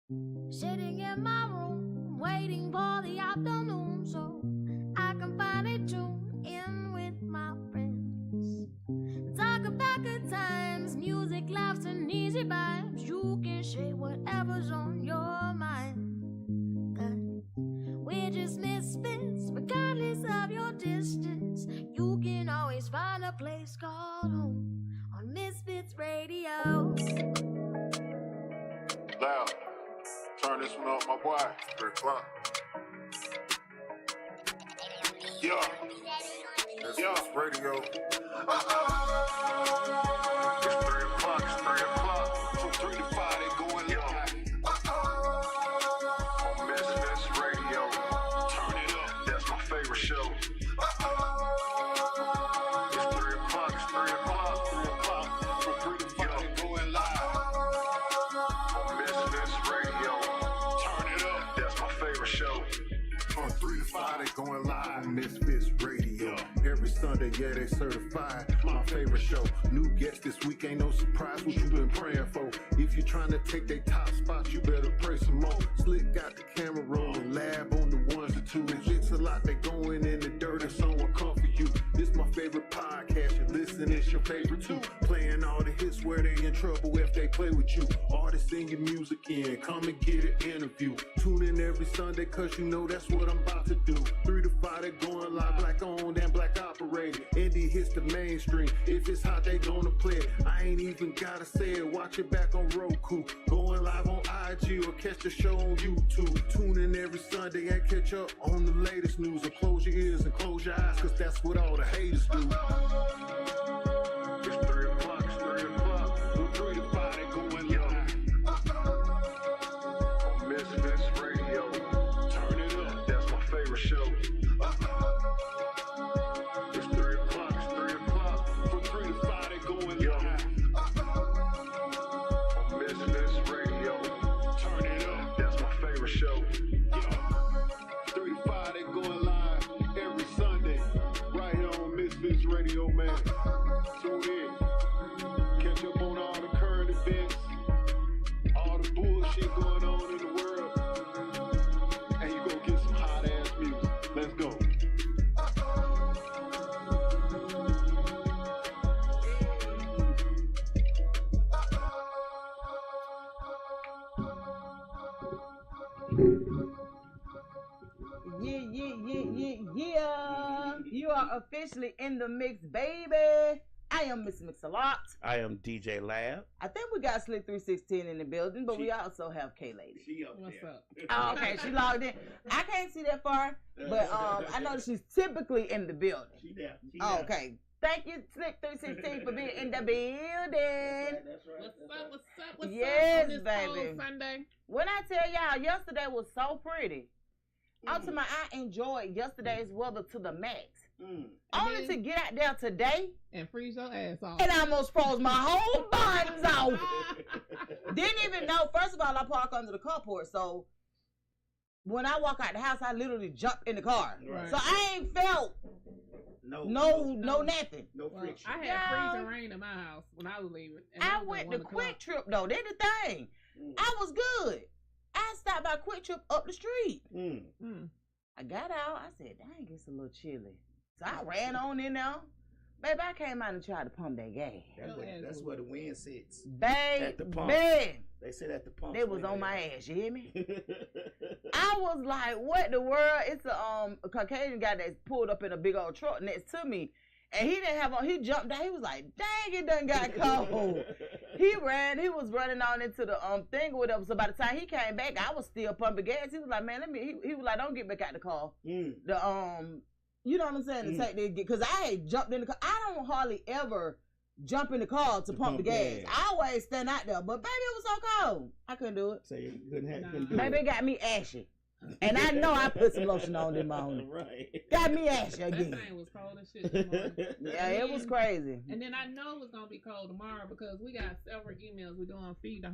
Sitting in my room, waiting for the afternoon so I can finally tune in with my friends. Talk about good times, music, laughs, and easy vibes. You can say whatever's on your mind. 'Cause we're just misfits, regardless of your distance. You can always find a place called home on Misfits Radio. Loud. Turn this one up, my boy. 3 o'clock. Yeah. Misfits Radio. It's 3 o'clock. It's 3 o'clock. From 3 to 5, they going live. On Misfits Radio. Turn it up. That's my favorite show. It's 3 o'clock. It's 3 o'clock. 3 o'clock. From 3 to 5, they going live. On Misfits Radio. Turn it up. That's my favorite show. From 3 to 5, they going live on Misfits Radio. Every Sunday, yeah, they certified. My favorite show. New guest this week, ain't no surprise what you been praying for. If you're trying to take their top spots, you better pray some more. Slick got the camera rolling, lab on the ones and twos. It's a lot, they going in the dirt and someone come for you. This my favorite podcast, you listen, it's your favorite too. Playing all the hits where they in trouble if they play with you. Artists in your music in, come and get an interview. Tune in every Sunday, cause you know that's what I'm about to do. 3 to 5, they going live, black owned and black operated. Indie hits the mainstream, if it's hot, they gonna play it. I ain't even gotta say it, watch it back on Roku. Going live on IG or catch the show on YouTube. Tune in every Sunday and catch up on the latest news. And close your ears and close your eyes, cause that's what all the haters do. It's 3 o'clock, it's 3 o'clock. From 3 to 5, they going live. On Misfits Radio. Turn it up, that's my favorite show. It's 3 o'clock, it's 3 o'clock. From 3 to 5, they going live. On Misfits Radio. Turn it up, that's my favorite show. 3 to 5, they going live every Sunday. Right here on Misfits Radio, man. Tune in. Catch up on all the current events, all the bullshit going on in the world. And you gonna get some hot ass music. Let's go. Yeah. You are officially in the mix, baby. I am Miss Mix-a-Lot. I am DJ Lab. I think we got Slick 316 in the building, but we also have K-Lady. She up What's there. up? Oh, okay, she logged in. I can't see that far, but I know she's typically in the building. She there. She Oh, there. okay. Thank you, Slick 316, for being in the building. That's right. What's up? What's up? What's Yes, up on this baby. cold Sunday? When I tell y'all, yesterday was so pretty. Ultimately, I enjoyed yesterday's weather to the max. Only to get out there today And freeze your ass off. and I almost froze my whole buns off. Didn't even know. First of all, I park under the carport, so when I walk out the house, I literally jump in the car. Right. So I ain't felt no nothing. No Well, friction. I had Yeah. freezing rain in my house when I was leaving. And I it was went at to 1 Quick o'clock. Trip though. Did the thing. I was good. I stopped by Quick Trip up the street. I got out. I said, dang, it's a little chilly. So I ran on in there. Baby, I came out and tried to pump that gas. That's where the wind sits. Baby, the pump. They sit at the pump. they was on my ass, you hear me? I was like, what the world? It's a Caucasian guy that pulled up in a big old truck next to me. And he didn't have on, he jumped down. He was like, dang, it done got cold. He was running on into the thing or whatever. So by the time he came back, I was still pumping gas. He was like, man, he was like, don't get back out the car. The you know what I'm saying? To take this, because I had jumped in the car. I don't hardly ever jump in the car to pump the gas. I always stand out there. But baby, it was so cold. I couldn't do it. So you couldn't do Baby, it got me ashy. And I know I put some lotion on in my own. Right. Got me ashy That again. thing was cold as shit this morning. Yeah, it was crazy. And then I know it's going to be cold tomorrow because we got several emails. We're doing Feed the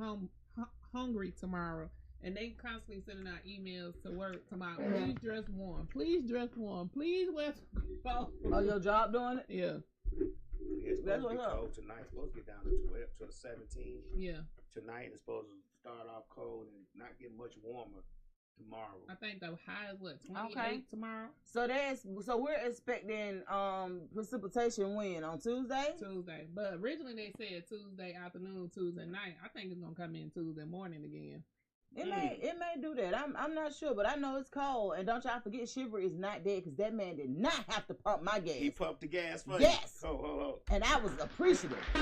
Hungry tomorrow. And they constantly sending out emails to work tomorrow. Please dress warm. Please dress warm. Please wear some clothes. Oh, your job doing it? Yeah. It's That's supposed to be what's up. cold tonight. It's supposed to get down to 12 to the 17. Yeah. Tonight it's supposed to start off cold and not get much warmer tomorrow. I think the high is what, 28 Okay. tomorrow? So we're expecting precipitation when on Tuesday? Tuesday. But originally they said Tuesday afternoon, Tuesday night. I think it's gonna come in Tuesday morning again. It may do that. I'm not sure, but I know it's cold. And don't y'all forget, Shiver is not dead because that man did not have to pump my gas. He pumped the gas for Yes. you. Oh. And I was appreciative. I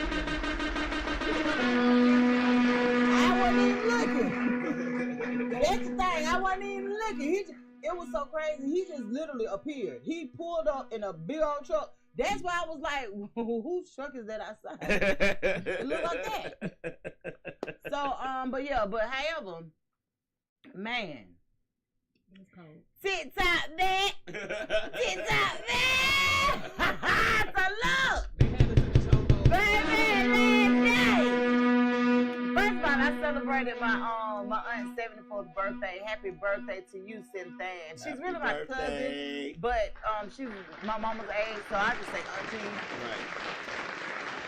wasn't even looking. That's the thing. I wasn't even looking. It was so crazy. He just literally appeared. He pulled up in a big old truck. That's why I was like, whose truck is that outside? It looked like that. So, but however, man. It's cold. Tik Tok that. Tik Tok that. So look. They had us in the chokehold. Baby, first of all, I celebrated my aunt's 74th birthday. Happy birthday to you, Cynthia. She's really my cousin, but she's my mama's age, so I just say auntie.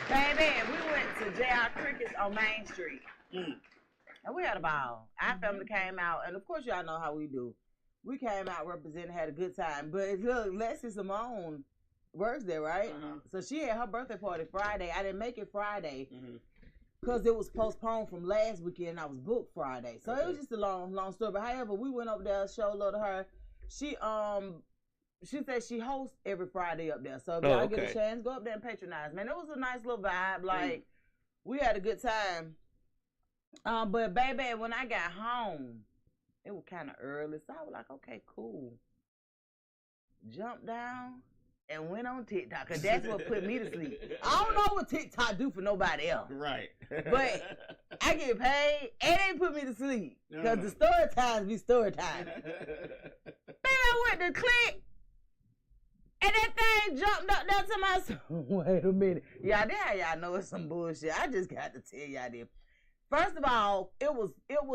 Right. Baby, we went to J.R. Cricket's on Main Street. And we had a ball. Our family came out, and of course y'all know how we do. We came out representing, had a good time. But look, Leslie Simone works there, right? So she had her birthday party Friday. I didn't make it Friday because it was postponed from last weekend. I was booked Friday, so it was just a long story. But however, we went up there, showed love to her. She said she hosts every Friday up there. So if y'all get a chance, go up there and patronize. Man, it was a nice little vibe. Like we had a good time. But baby, when I got home, it was kind of early, so I was like, okay, cool. Jumped down and went on TikTok, because that's what put me to sleep. I don't know what TikTok do for nobody else. Right. But I get paid, and they put me to sleep, because the story times be story time. Then I went to click, and that thing jumped up there to my wait a minute. Yeah, that's how y'all know it's some bullshit. I just got to tell y'all this. First of all, it was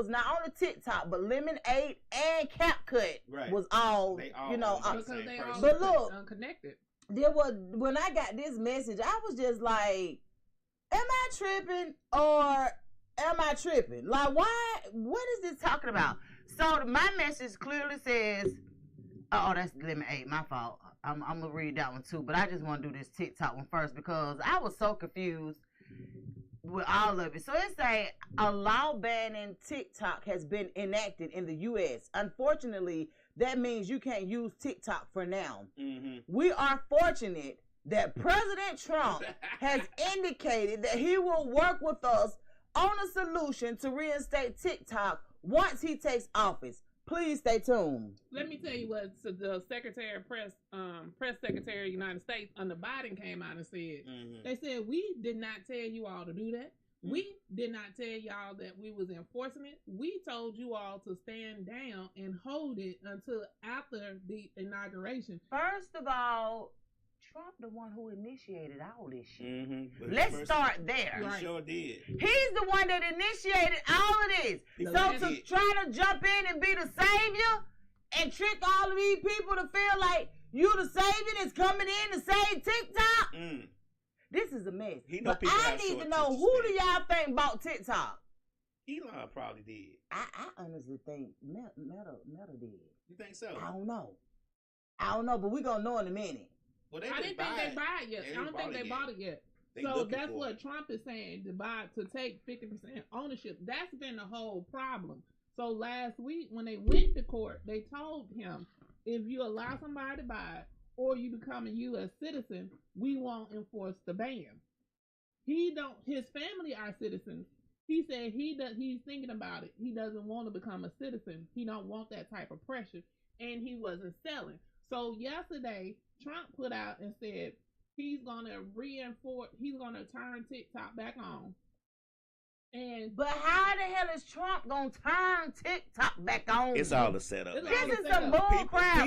not only TikTok, but Lemonade and CapCut was all, because they all but look, unconnected. When I got this message, I was just like, am I tripping or am I tripping? Like, what is this talking about? So my message clearly says, oh, that's Lemonade, my fault. I'm going to read that one too, but I just want to do this TikTok one first because I was so confused with all of it. So it say a law banning TikTok has been enacted in the U.S. Unfortunately, that means you can't use TikTok for now. We are fortunate that President Trump has indicated that he will work with us on a solution to reinstate TikTok once he takes office. Please stay tuned. Let me tell you what the Secretary of Press Secretary of the United States under Biden came out and said. They said, we did not tell you all to do that. We did not tell y'all that we was enforcing it. We told you all to stand down and hold it until after the inauguration. First of all, Trump the one who initiated all this shit. Let's start there. He sure did. He's the one that initiated all of this. So to try to jump in and be the savior and trick all of these people to feel like you the savior that's coming in to save TikTok, this is a mess. But I need to know, who do y'all think bought TikTok? Elon probably did. I honestly think Meta did. You think so? I don't know, but we're going to know in a minute. Well, I didn't think they buy it yet. I don't think they bought it yet. So that's what Trump is saying, to take 50% ownership. That's been the whole problem. So last week when they went to court, they told him, if you allow somebody to buy it or you become a U.S. citizen, we won't enforce the ban. His family are citizens. He said he's thinking about it. He doesn't want to become a citizen. He don't want that type of pressure. And he wasn't selling. So yesterday, Trump put out and said he's going to turn TikTok back on. But how the hell is Trump going to turn TikTok back on? It's all a setup. This is some bull crap.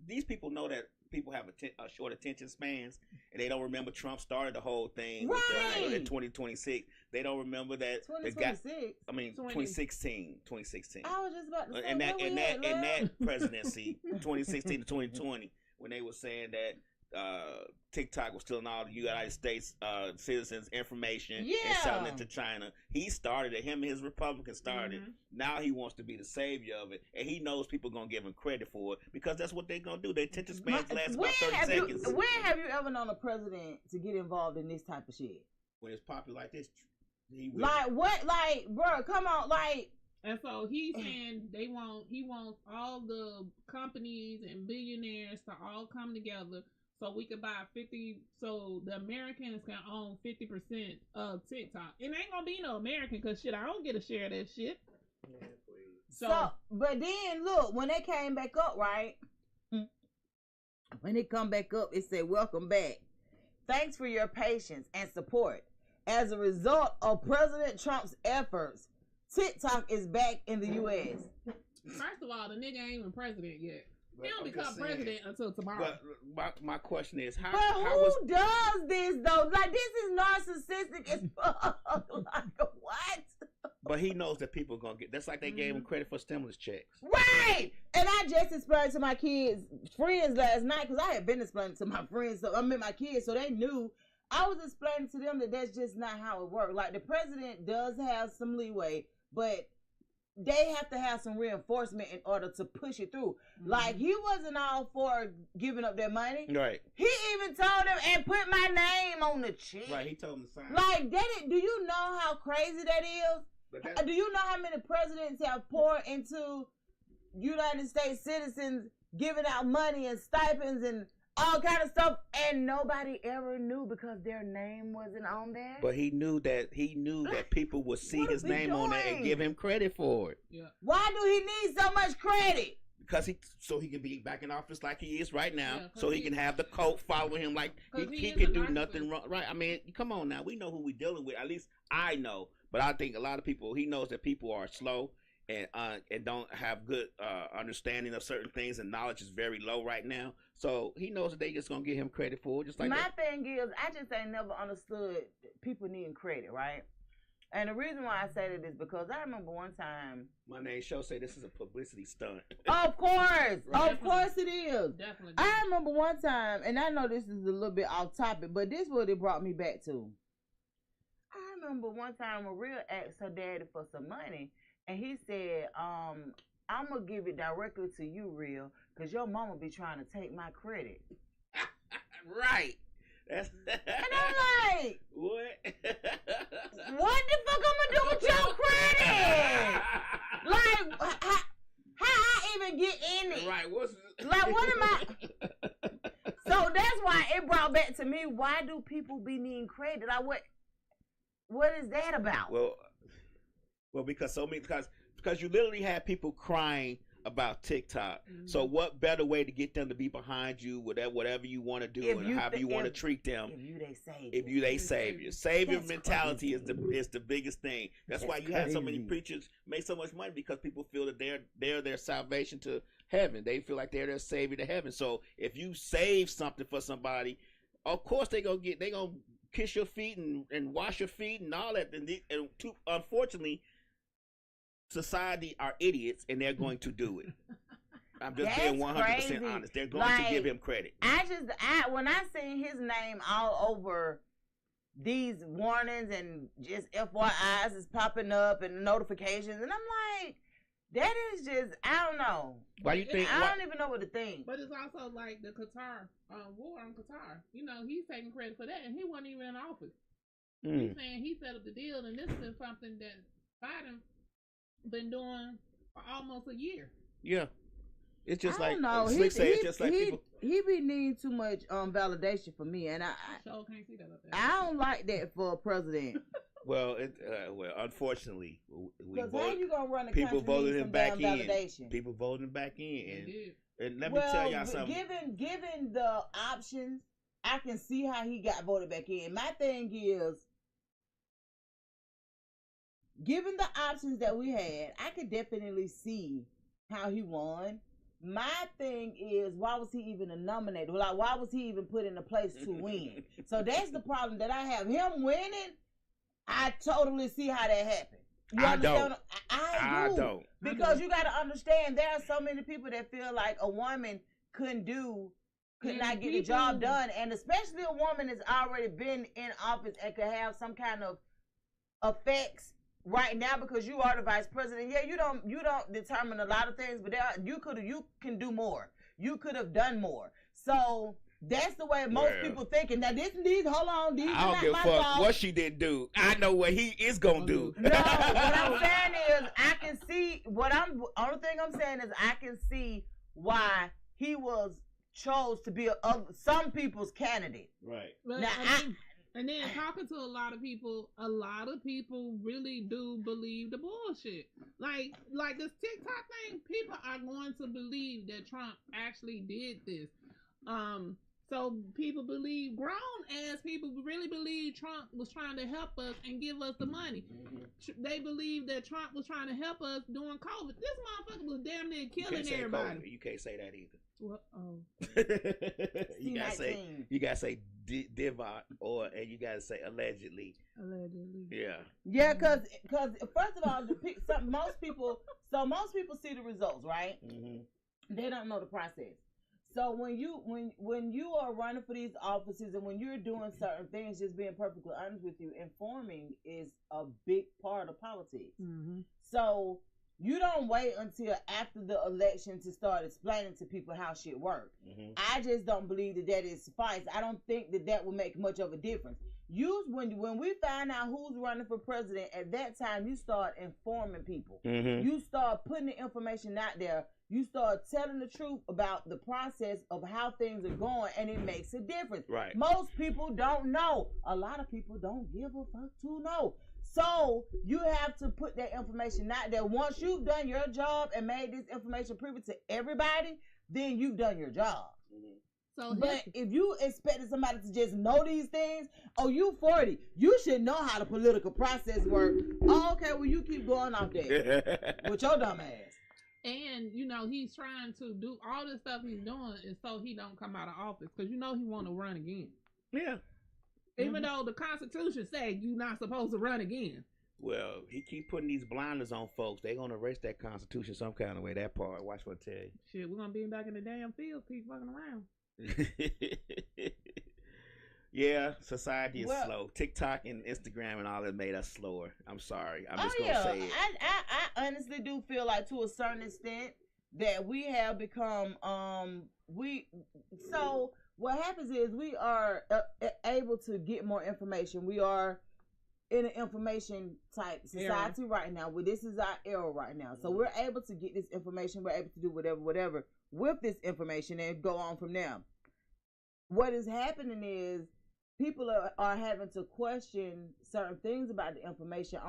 These people know that people have short attention spans, and they don't remember Trump started the whole thing with in 2026. They don't remember that 2016. 2016. I was just about to say and that presidency, 2016 to 2020, when they were saying that TikTok was stealing all the United States citizens' information and Yeah. selling it to China. He started it. Him and his Republicans started. Now he wants to be the savior of it, and he knows people gonna give him credit for it because that's what they're gonna do. Their attention spans last about 30 seconds. When have you ever known a president to get involved in this type of shit? When it's popular like this, he will. Like what? Like, bro, come on, like. And so he's saying he wants all the companies and billionaires to all come together so we could buy 50, so the Americans can own 50% of TikTok. It ain't gonna be no American because shit, I don't get a share of that shit. Yeah, So, but then look, when they came back up, right? When they come back up, it said, "Welcome back. Thanks for your patience and support. As a result of President Trump's efforts, TikTok is back in the U.S." First of all, the nigga ain't even president yet. But He don't I'm become just saying, president until tomorrow. But my question is, But how who was does this though? Like, this is narcissistic as fuck. Like, what? But he knows that people are gonna get. That's like they gave him credit for stimulus checks. Right. And I just explained to my kids, friends last night, because I had been explaining to my friends, so I mean my kids, so they knew. I was explaining to them that that's just not how it works. Like, the president does have some leeway, but they have to have some reinforcement in order to push it through. Like, he wasn't all for giving up their money. Right. He even told them and put my name on the check. Right. He told him to sign. Like, do you know how crazy that is? But Do you know how many presidents have poured into United States citizens, giving out money and stipends and all kind of stuff, and nobody ever knew because their name wasn't on there? But he knew that people would see What his is he name on there and doing? give him credit for it. Yeah. Why do he need so much credit? Because he can be back in office like he is right now, Yeah, 'cause so he can have the cult follow him like 'cause he he is can a do narcissist. nothing wrong. Right? I mean, come on now, we know who we dealing with. At least I know, but I think a lot of people. He knows that people are slow and don't have good understanding of certain things, and knowledge is very low right now. So he knows that they just gonna give him credit for it, just like My that. thing is, I just ain't never understood people needing credit, right? And the reason why I say that is because I remember one time. My name show say this is a publicity stunt. Of course, Right. of course it is. Definitely. I remember one time, and I know this is a little bit off topic, but this is what it brought me back to. I remember one time Maria asked her daddy for some money, and he said, I'm going to give it directly to you, Real, because your mama be trying to take my credit. Right. That's And I'm like, what? what the fuck I'm going to do with your credit? Like, how I even get in it? Right. What's Like, what am I? So that's why it brought back to me, why do people be needing credit? Like, what is that about? Well, because because you literally have people crying about TikTok. So what better way to get them to be behind you, whatever you want to do, If and you however you want to if- treat them. If you they say. If you they savior, savior That's mentality crazy. is the biggest thing. That's why That's you have so many crazy. preachers make so much money, because people feel that they're their salvation to heaven. They feel like they're their savior to heaven. So if you save something for somebody, of course they gonna kiss your feet and wash your feet and all that. Unfortunately, society are idiots and they're going to do it. I'm just being 100% crazy. honest. They're going to give him credit. When I seen his name all over these warnings and just FYIs is popping up and notifications, and I'm like, that is just, I don't know. Why you think? I don't even know what to think. But it's also like the Qatar war on Qatar. You know, he's taking credit for that, and he wasn't even in office. He's saying he set up the deal, and this is something that Biden been doing for almost a year. Yeah. It's just I like don't know. Slick said. It's just like people. He be needing too much validation for me, and I Sure can't see that up there. I don't like that for a president. Well, unfortunately, we Because how voted. you gonna run a People country voted need him some back damn in. validation? People voted him back They in, did. and let me tell y'all something. Given the options, I can see how he got voted back in. My thing is, given the options that we had, I could definitely see how he won. My thing is, why was he even nominated? Like, why was he even put in a place to win? So that's the problem that I have. Him winning, I totally see how that happened. You I understand? don't. I do. don't. Because you got to understand, there are so many people that feel like a woman couldn't do could not get the job done, and especially a woman that's already been in office and could have some kind of effects right now because you are the vice president. Yeah, you don't determine a lot of things, but you can do more. You could have done more. So that's the way most people thinking. Now hold on, these I don't give a fuck what she didn't do. I know what he is gonna do. No, what I'm saying is I can see only thing I'm saying is I can see why he chose to be some people's candidate. Right. But and then talking to a lot of people really do believe the bullshit. Like this TikTok thing, people are going to believe that Trump actually did this. So people believe, grown ass people really believe Trump was trying to help us and give us the money. They believe that Trump was trying to help us during COVID. This motherfucker was damn near killing everybody. You can't say that either. What? Oh. you gotta say divot and you gotta say allegedly. Allegedly. Yeah. Yeah, because first of all, most people see the results, right? Mm-hmm. They don't know the process. So when you are running for these offices and when you're doing certain things, just being perfectly honest with you, informing is a big part of politics. Mm-hmm. So you don't wait until after the election to start explaining to people how shit works. Mm-hmm. I just don't believe that is suffice. I don't think that will make much of a difference. When we find out who's running for president, at that time you start informing people. Mm-hmm. You start putting the information out there. You start telling the truth about the process of how things are going, and it makes a difference. Right. Most people don't know. A lot of people don't give a fuck to know. So you have to put that information out there. Once you've done your job and made this information privy to everybody, then you've done your job. Mm-hmm. But if you expected somebody to just know these things, you 40, you should know how the political process works. Oh, okay, well you keep going off there with your dumb ass. And, he's trying to do all this stuff he's doing is so he don't come out of office. Because, he want to run again. Yeah. Even though the Constitution said you're not supposed to run again. Well, he keep putting these blinders on folks. They're going to erase that Constitution some kind of way. That part, watch what I tell you. Shit, we're going to be back in the damn field. Keep fucking around. Yeah, society is slow. TikTok and Instagram and all that made us slower. I'm sorry. I'm just going to say it. I honestly do feel like to a certain extent that we have become, so what happens is we are able to get more information. We are in an information type society right now. This is our era right now. So we're able to get this information. We're able to do whatever with this information and go on from there. What is happening is people are having to question certain things about the information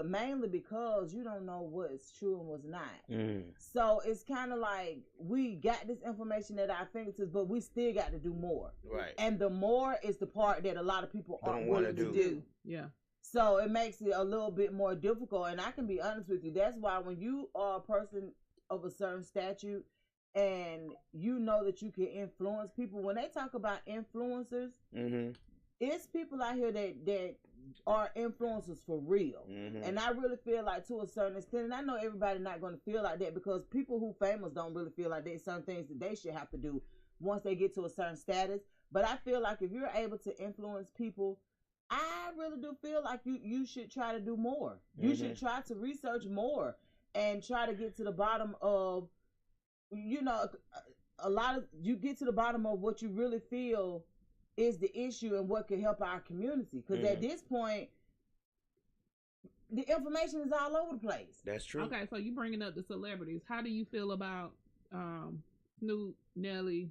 mainly because you don't know what's true and what's not. Mm. So it's kind of like we got this information at our fingertips, but we still got to do more. Right. And the more is the part that a lot of people aren't willing to do. Yeah. So it makes it a little bit more difficult. And I can be honest with you. That's why when you are a person of a certain statute, and you know that you can influence people. When they talk about influencers, mm-hmm. it's people out here that are influencers for real. Mm-hmm. And I really feel like to a certain extent, and I know everybody's not going to feel like that because people who famous don't really feel like there's some things that they should have to do once they get to a certain status. But I feel like if you're able to influence people, I really do feel like you should try to do more. Mm-hmm. You should try to research more and try to get to the bottom of you get to the bottom of what you really feel is the issue and what can help our community. Because at this point, the information is all over the place. That's true. Okay, so you bringing up the celebrities. How do you feel about Snoop, Nelly,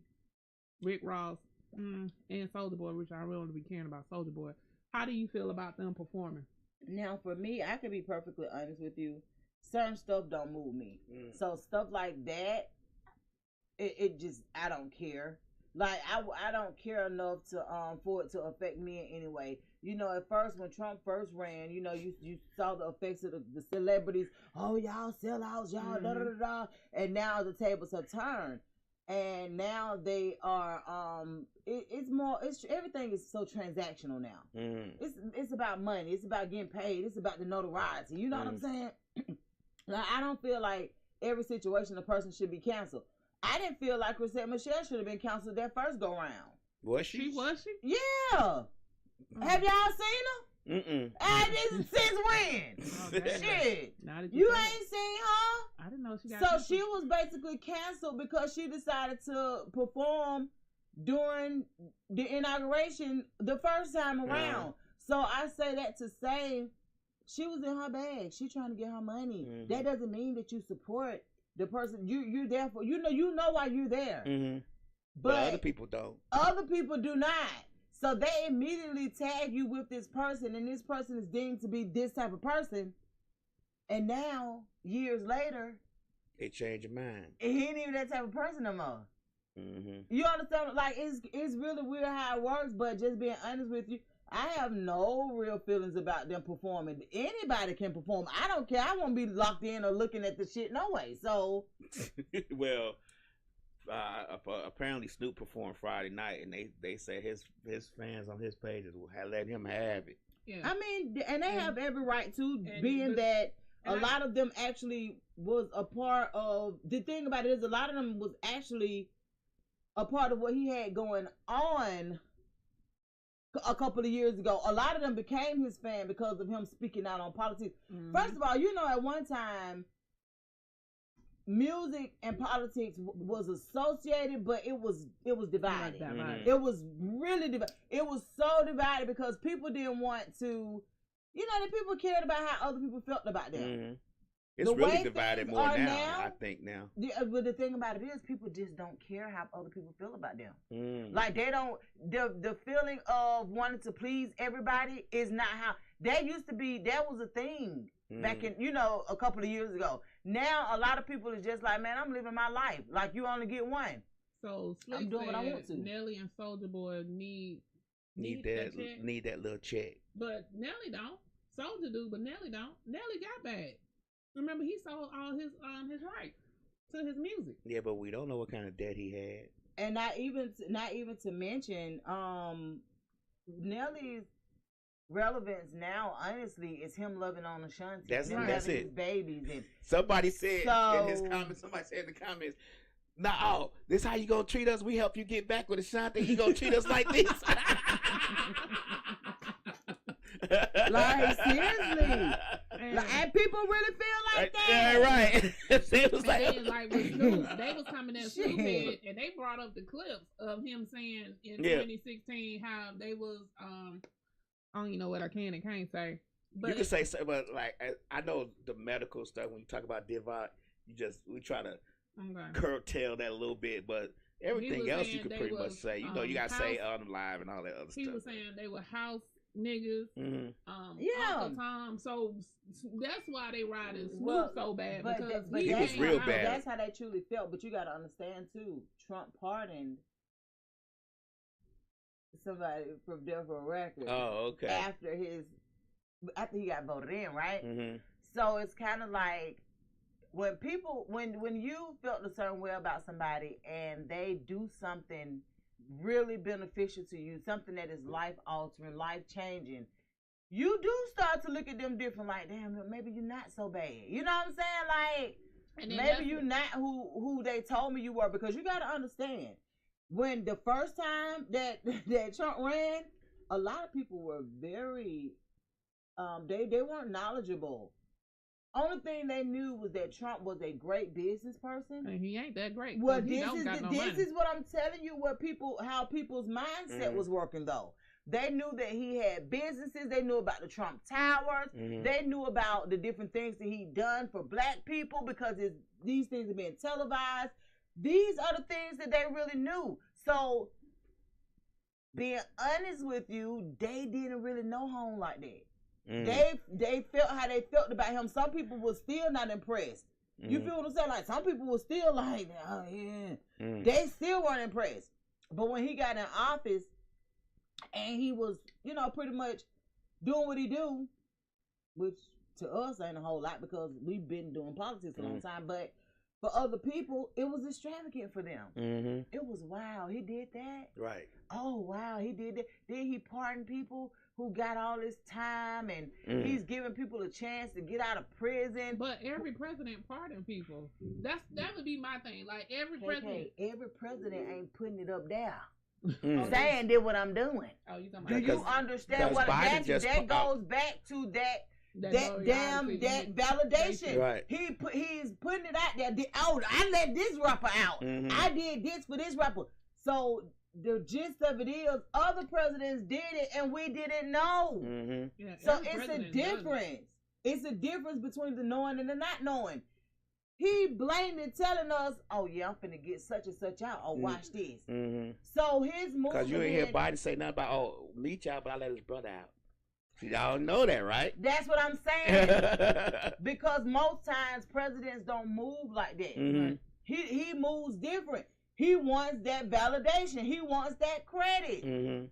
Rick Ross, and Soulja Boy, which I really want to be caring about Soulja Boy. How do you feel about them performing? Now, for me, I can be perfectly honest with you. Certain stuff don't move me. So stuff like that, it just, I don't care. Like, I don't care enough to for it to affect me in any way. At first, when Trump first ran, you saw the effects of the celebrities. Oh, y'all sellouts, y'all da-da-da-da. And now the tables have turned. And now they are, everything is so transactional now. It's about money. It's about getting paid. It's about the notoriety. You know what I'm saying? Like, I don't feel like every situation a person should be canceled. I didn't feel like Chrisette Michele should have been canceled that first go round. Was she? Was she? Yeah. Have y'all seen her? Mm-mm. Since when? Okay. Shit. Now that You say ain't seen her? I didn't know she got So canceled. she was basically canceled because she decided to perform during the inauguration the first time around. So I say that to say she was in her bag. She trying to get her money. Mhm. That doesn't mean that you support the person you're there for. You know why you're there. Mm-hmm. But But other people don't. Other people do not. So they immediately tag you with this person, and this person is deemed to be this type of person. And now, years later, They change your mind. he ain't even that type of person no more. Mm-hmm. You understand? Like, it's really weird how it works, but just being honest with you, I have no real feelings about them performing. Anybody can perform. I don't care. I won't be locked in or looking at the shit no way. So, Well, apparently Snoop performed Friday night, and they said his fans on his pages will let him have it. Yeah. I mean, and they have every right to, and- being but- that a and lot of them actually was a part of, the thing about it is a lot of them was actually a part of what he had going on a couple of years ago. A lot of them became his fan because of him speaking out on politics. Mhm. First of all, you know, at one time, music and politics was associated, but it was divided. Mhm. It was really divided. It was so divided because people didn't want to, you know, the people cared about how other people felt about them. Mm-hmm. It's The really way divided things more are now, now- I think now. But the thing about it is, people just don't care how other people feel about them. Mm. Like, they don't, the feeling of wanting to please everybody is not how, that used to be, that was a thing back in, you know, a couple of years ago. Now, a lot of people is just like, man, I'm living my life. Like, you only get one. So Slick I'm doing what I said want to. Nelly and Soulja Boy need that check. need that little check. But Nelly don't. Soulja do, but Nelly don't. Nelly got bad. Remember, he sold all his rights to his music. Yeah, but we don't know what kind of debt he had. And not even to mention, Nelly's relevance now, honestly, is him loving on Ashanti. That's and right. That's having it. his babies. And Somebody said in his So- comments. Somebody said in the comments, "No, this how you gonna treat us? We help you get back with Ashanti. You gonna treat us like this?" Like, seriously. And people really feel like that. Yeah, right. It was And like, then, like with Snoop, they was coming at Snoop Shit. head, and they brought up the clips of him saying in Yeah. 2016 how they was I don't even know what I can and can't say. But you can say, but like I know the medical stuff. When you talk about Divot, we try to okay. curtail that a little bit, but everything was else you saying could they pretty much was, say. You know, you gotta say house- on live and all that other He stuff. was saying they were house niggas. Mm-hmm. Yeah. Uncle Tom. So that's why they riding Snoop Well, so bad But, because but he was that's real how- bad. That's how they truly felt. But you got to understand too. Trump pardoned somebody from Denver Records Oh, okay. after he got voted in, right? Mm-hmm. So it's kind of like when people when you felt a certain way about somebody and they do something really beneficial to you, something that is life altering, life changing, you do start to look at them different. Like, damn, maybe you're not so bad. You know what I'm saying? Like, And then maybe you're not who they told me you were, because you got to understand, when the first time that Trump ran, a lot of people were very they weren't knowledgeable. Only thing they knew was that Trump was a great business person. and he ain't that great. Well, 'cause he this don't is got no this money. is what I'm telling you. How people's mindset was working though. They knew that he had businesses. They knew about the Trump Towers. Mhm. They knew about the different things that he done for black people, because these things are being televised. These are the things that they really knew. So, being honest with you, they didn't really know home like that. Mm-hmm. They felt how they felt about him. Some people were still not impressed. You feel what I'm saying? Like, some people were still like, oh yeah. Mm-hmm. They still weren't impressed. But when he got in office and he was, you know, pretty much doing what he do, which to us ain't a whole lot because we've been doing politics a long time, but for other people, it was extravagant for them. Mm-hmm. It was, wow, he did that? Right. Oh, wow, he did that. Then he pardoned people who got all this time and he's giving people a chance to get out of prison. But every president pardon people. That would be my thing. Like every president ain't putting it up there. Saying did what I'm doing. Oh, you talking Do about you understand what that goes back to that validation. Right. He's putting it out there. I let this rapper out. I did this for this rapper. So the gist of it is other presidents did it and we didn't know. Yeah, so it's a difference. It's a difference between the knowing and the not knowing. He blatantly telling us, oh yeah, I'm finna get such and such out. Oh, watch this. So his move. Because you ain't hear Biden say nothing about, meet y'all, but I let his brother out. See, y'all know that, right? That's what I'm saying. Because most times presidents don't move like that. He moves different. He wants that validation. He wants that credit.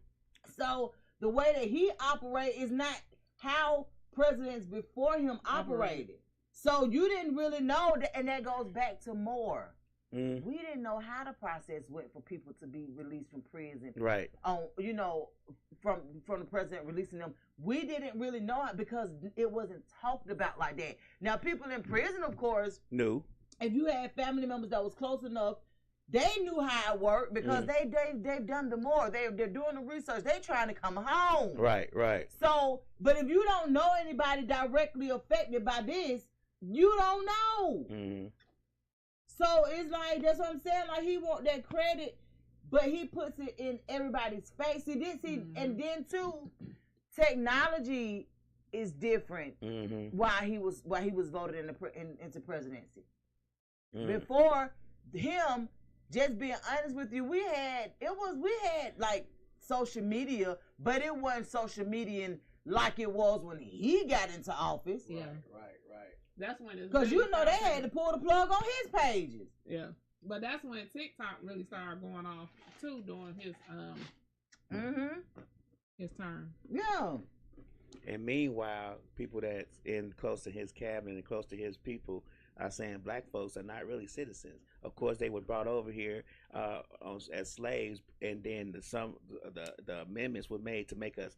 So the way that he operates is not how presidents before him operated. So you didn't really know that, and that goes back to more. We didn't know how the process went for people to be released from prison. Right. From the president releasing them. We didn't really know it because it wasn't talked about like that. Now, people in prison, of course, knew. If you had family members that was close enough, they knew how it worked because they've done the more. They're doing the research. They're trying to come home. Right. So, but if you don't know anybody directly affected by this, you don't know. So it's like, that's what I'm saying. Like, he want that credit, but he puts it in everybody's face. And then too, technology is different. Why he was voted into presidency. Before him, just being honest with you, we had like social media, but it wasn't social media like it was when he got into office. Yeah. Right. That's when it's because they had to pull the plug on his pages. Yeah, but that's when TikTok really started going off too during his his term. Yeah. And meanwhile, people that's in close to his cabinet and close to his people are saying black folks are not really citizens. Of course, they were brought over here as slaves, and then the amendments were made to make us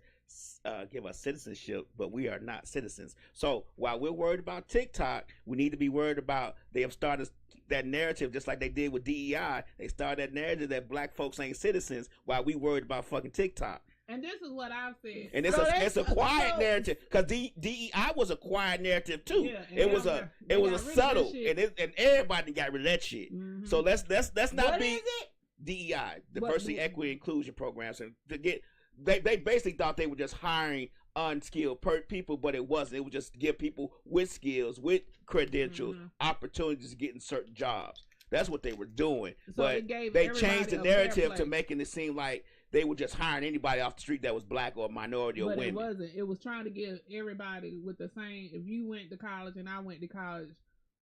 give us citizenship, but we are not citizens. So while we're worried about TikTok, we need to be worried about they have started that narrative just like they did with DEI. They started that narrative that black folks ain't citizens while we worried about fucking TikTok. And this is what I've said. And it's a quiet narrative because DEI was a quiet narrative too. Yeah, it was a subtle and everybody got rid of that shit. So let's not what be is it? DEI, diversity, equity, inclusion programs, and to get they basically thought they were just hiring unskilled people, but it wasn't. It was just to give people with skills, with credentials, opportunities to get in certain jobs. That's what they were doing. So but they changed the narrative to making it seem like they were just hiring anybody off the street that was black or minority or women. It wasn't. It was trying to give everybody with the same. If you went to college and I went to college,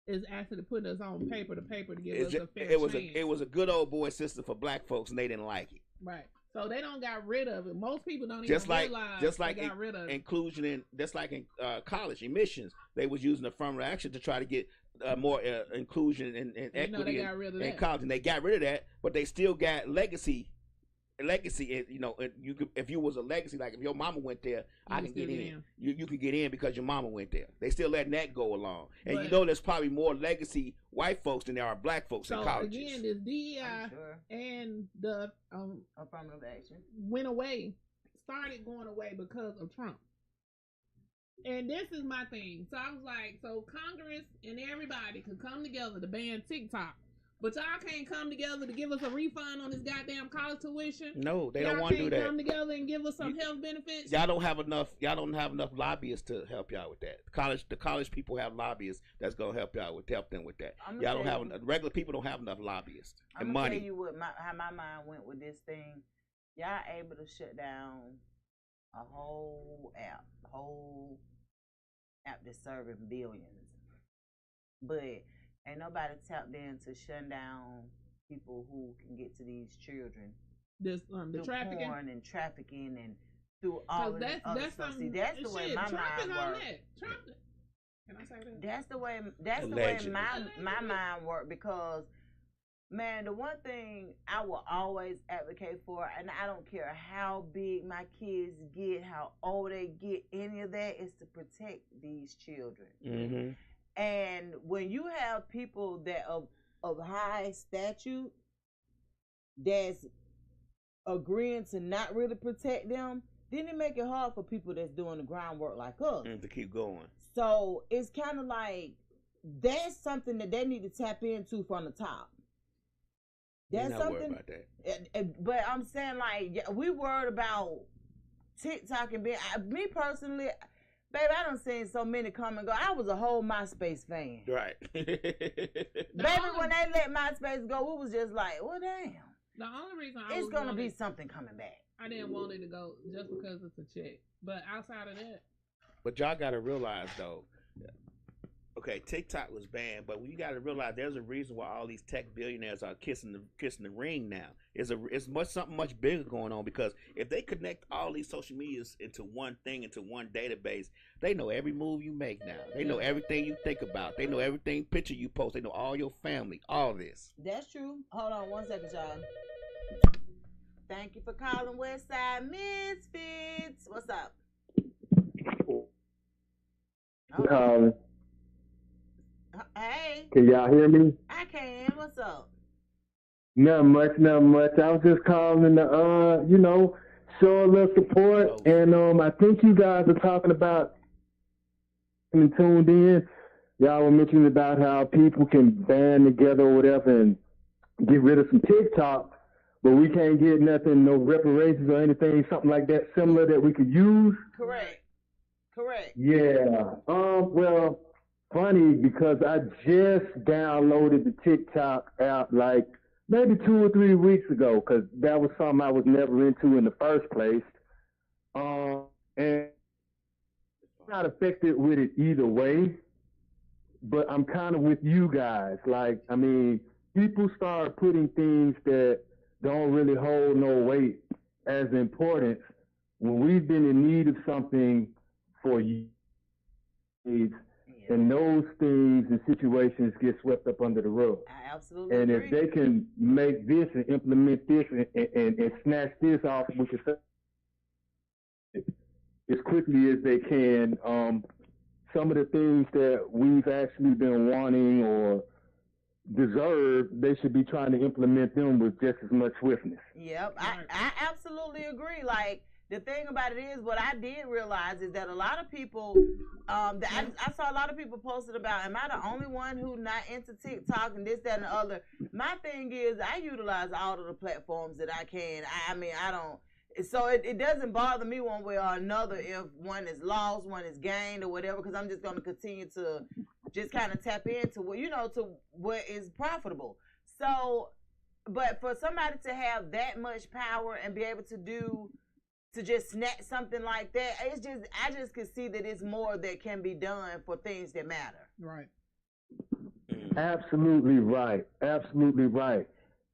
is actually put us on paper to give us a fair chance. It was a good old boy system for black folks, and they didn't like it. Right. So they don't got rid of it. Most people don't even realize they got rid of it. Inclusion in just like in college admissions, they was using affirmative action to try to get more inclusion and equity in college, and they got rid of that, but they still got legacy. You could, if you was a legacy, like if your mama went there, I can get in. You can get in because your mama went there. They still letting that go along, and there's probably more legacy white folks than there are black folks in colleges. So again, this DEI and the affirmative action started going away because of Trump. And this is my thing. So I was like, so Congress and everybody could come together to ban TikTok. But y'all can't come together to give us a refund on this goddamn college tuition. No, they don't want to do that. Y'all can't come together and give us some health benefits. Y'all don't have enough lobbyists to help y'all with that. The college people have lobbyists that's gonna help them with that. Y'all don't have regular people don't have enough lobbyists and money. I'm gonna tell you how my mind went with this thing. Y'all able to shut down a whole app that's serving billions, but ain't nobody tapped in to shut down people who can get to these children. The trafficking, porn and trafficking, and through all of this other stuff. See, that's the way my mind works. Can I say that? That's the way my mind works because Man, the one thing I will always advocate for, and I don't care how big my kids get, how old they get, any of that, is to protect these children. Mm-hmm. And when you have people that of high stature that's agreeing to not really protect them, then it make it hard for people that's doing the groundwork like us to keep going. So it's kind of like that's something that they need to tap into from the top. That's not something. Worried about that. But I'm saying, like, we worried about TikTok and being. Me personally, baby, I done seen so many come and go. I was a whole MySpace fan. Right. Baby, when they let MySpace go, it was just like, well, damn. The only reason it's gonna be something coming back. I didn't want it to go just because it's a check. But outside of that. But y'all gotta realize though. Okay, TikTok was banned, but you got to realize there's a reason why all these tech billionaires are kissing the ring now. It's something much bigger going on, because if they connect all these social medias into one thing, into one database, they know every move you make now. They know everything you think about. They know everything picture you post. They know all your family, all this. That's true. Hold on 1 second, y'all. Thank you for calling WestSide MisFits. What's up? Hey. Can y'all hear me? I can. What's up? Nothing much. I was just calling to, show a little support. And I think you guys are talking about and tuned in. Y'all were mentioning about how people can band together or whatever and get rid of some TikTok, but we can't get nothing, no reparations or anything, something like that similar that we could use. Correct. Yeah. Well, funny because I just downloaded the TikTok app like maybe 2 or 3 weeks ago, because that was something I was never into in the first place. And I'm not affected with it either way, but I'm kind of with you guys. Like, I mean, people start putting things that don't really hold no weight as importance when we've been in need of something for years. And those things and situations get swept up under the rug. I absolutely agree. And if they can make this and implement this and snatch this off, which is as quickly as they can, some of the things that we've actually been wanting or deserve, they should be trying to implement them with just as much swiftness. Yep, I absolutely agree. Like, the thing about it is, what I did realize is that a lot of people, I saw a lot of people posted about, am I the only one who not into TikTok and this, that, and the other? My thing is, I utilize all of the platforms that I can. I mean, I don't, so it doesn't bother me one way or another if one is lost, one is gained, or whatever, because I'm just going to continue to just kind of tap into what, to what is profitable. So, but for somebody to have that much power and be able to just snatch something like that, I just can see that it's more that can be done for things that matter. Right. Absolutely right.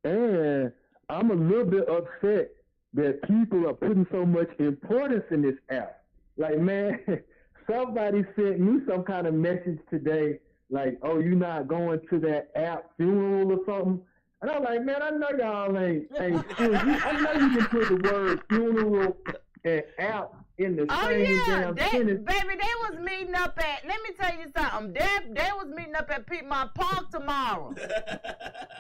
And I'm a little bit upset that people are putting so much importance in this app. Like, man, somebody sent me some kind of message today, like, oh, you're not going to that app funeral or something? And I'm like, man, I know y'all ain't I know you can put the word funeral and app in the same damn sentence. Baby, they was meeting up at, let me tell you something, they was meeting up at Piedmont Park tomorrow.